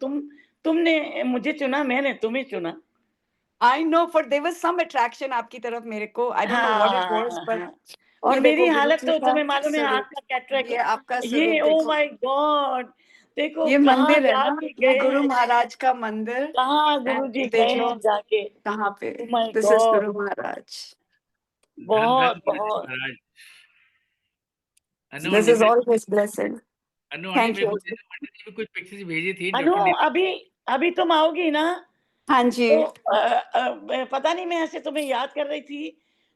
तुमने मुझे चुना, मैंने तुम्हें चुना। I know for there was some attraction आपकी तरफ मेरे को. I don't know what it was, but हाँ। और ये मेरी देखो गुरु हालत जी तो का तुम्हें मालूम है, आँख स्वरूप. का कैटरेक्ट, ये आपका ये स्वरूप ओह देखो. My God! देखो ये कहाँ मंदिर है ना, जाके ये गए गुरु हैं, महाराज का मंदिर. कहाँ And गुरुजी ये गए देखो हैं जाके। कहाँ पे. Oh my This is God! Guru Maharaj. धन धन बहुत, गुरुजी बहुत। महाराज. अनु This aunty is all his blessing. मेरे Thank को you. रेनू आंटी ने भी कुछ पिक्चर्स भेजी थी अनु डॉक्टर नीलम. अभी तुम आओगी ना, हाँ तो जी. पता नहीं, मैं ऐसे तुम्हें याद कर रही थी,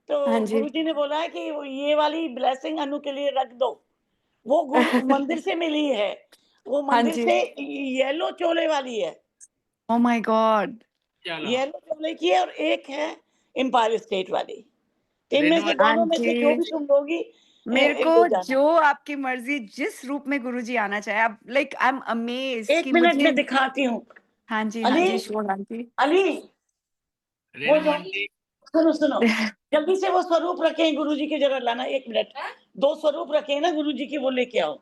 हाँ तो जी. गुरुजी ने बोला है कि वो ये वाली ब्लेसिंग अनु के लिए रख दो। वो गुरु मंदिर से मिली है, वो हाँ मंदिर जी. से येलो चोले वाली है, Oh my God. चलो येलो चोले की है और एक है एम्पायर स्टेट वाली। इनमें रेनू से आंटी दोनों में से जो आंटी, भी तुम लोगी मेरे को ले जाना। जो आपकी मर्जी जिस रूप में गुरुजी आना चाहे आप. लाइक आई एम अमेज्ड एक कि मिनट मुझे. में दिखाती हूँ। हाँ जी, हाँ अली, जी, श्योर आंटी. अली, वो रेनू जो आंटी सुनो, जल्दी से वो स्वरूप रखे हैं गुरुजी के, जरा लाना 1 मिनट। 2 स्वरूप रखे हैं ना गुरुजी के, वो लेके आओ।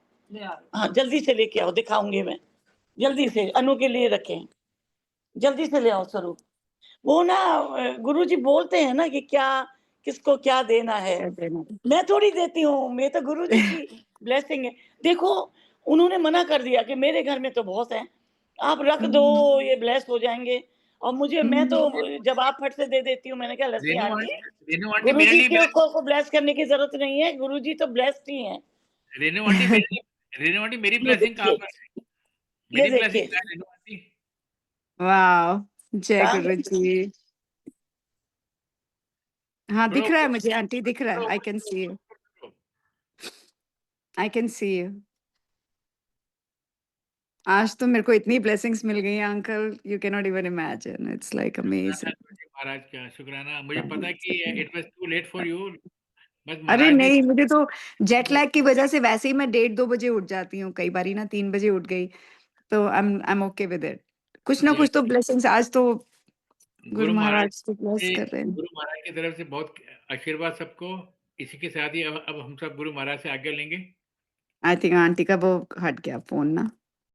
हाँ, जल्दी से लेके आओ, दिखाऊँगी मैं। जल्दी से अनु के लिए रखे हैं। जल्दी से ले आओ स्वरूप। वो ना गुरुजी बोलते हैं ना कि क्या किसको क्या देना है। मैं थोड़ी देती हूँ, ये तो गुरुजी की ब्लेसिंग है। देखो, उन्होंने मना कर दिया कि मेरे घर में तो बहुत हैं, आप रख दो, ये ब्लेस हो जाएँगे। और मैं तो जब आप फट से दे देती हूँ, मैंने कहा लस्सी आंटी, मेरे गुरुजी लिए को ब्लेस करने की ज़रूरत नहीं है, गुरुजी तो ब्लेस्ड ही हैं। रेनू आंटी मेरी ये ब्लेसिंग कहाँ देखिए, पर है? ये मेरी ब्लेसिंग देखिए। कहाँ है रेनू आंटी? वाह. जय कहाँ गुरु गई? जी. हाँ थोड़ा दिख रहा है ऊपर मुझे आंटी, दिख रहा थोड़ा है. आई ऊपर कैन सी यू. करो. I can see you. आज तो मेरे को इतनी ब्लेसिंग्स मिल गई हैं uncle, you can not even imagine. It's like शुक्राना अमेजिंग. गुरुजी महाराज का, शुक्राना. मुझे पता है कि it was too late for you, बस अरे महाराज ने नहीं, मुझे तो जेट लैग की वजह से वैसे ही मैं 1:30-2 बजे उठ जाती हूँ. कई बारी ना 3 बजे उठ गई. तो I am okay with it. कुछ ना जी, कुछ तो ब्लेसिंग्स आज तो गुरु गुरु महाराज महाराज तो ब्लेस से कर रहे हैं. गुरु महाराज की तरफ से बहुत आशीर्वाद सबको. इसी के साथ ही अब हम सब गुरु महाराज से आज्ञा लेंगे. आई थिंक आंटी का वो हट गया फ़ोन ना.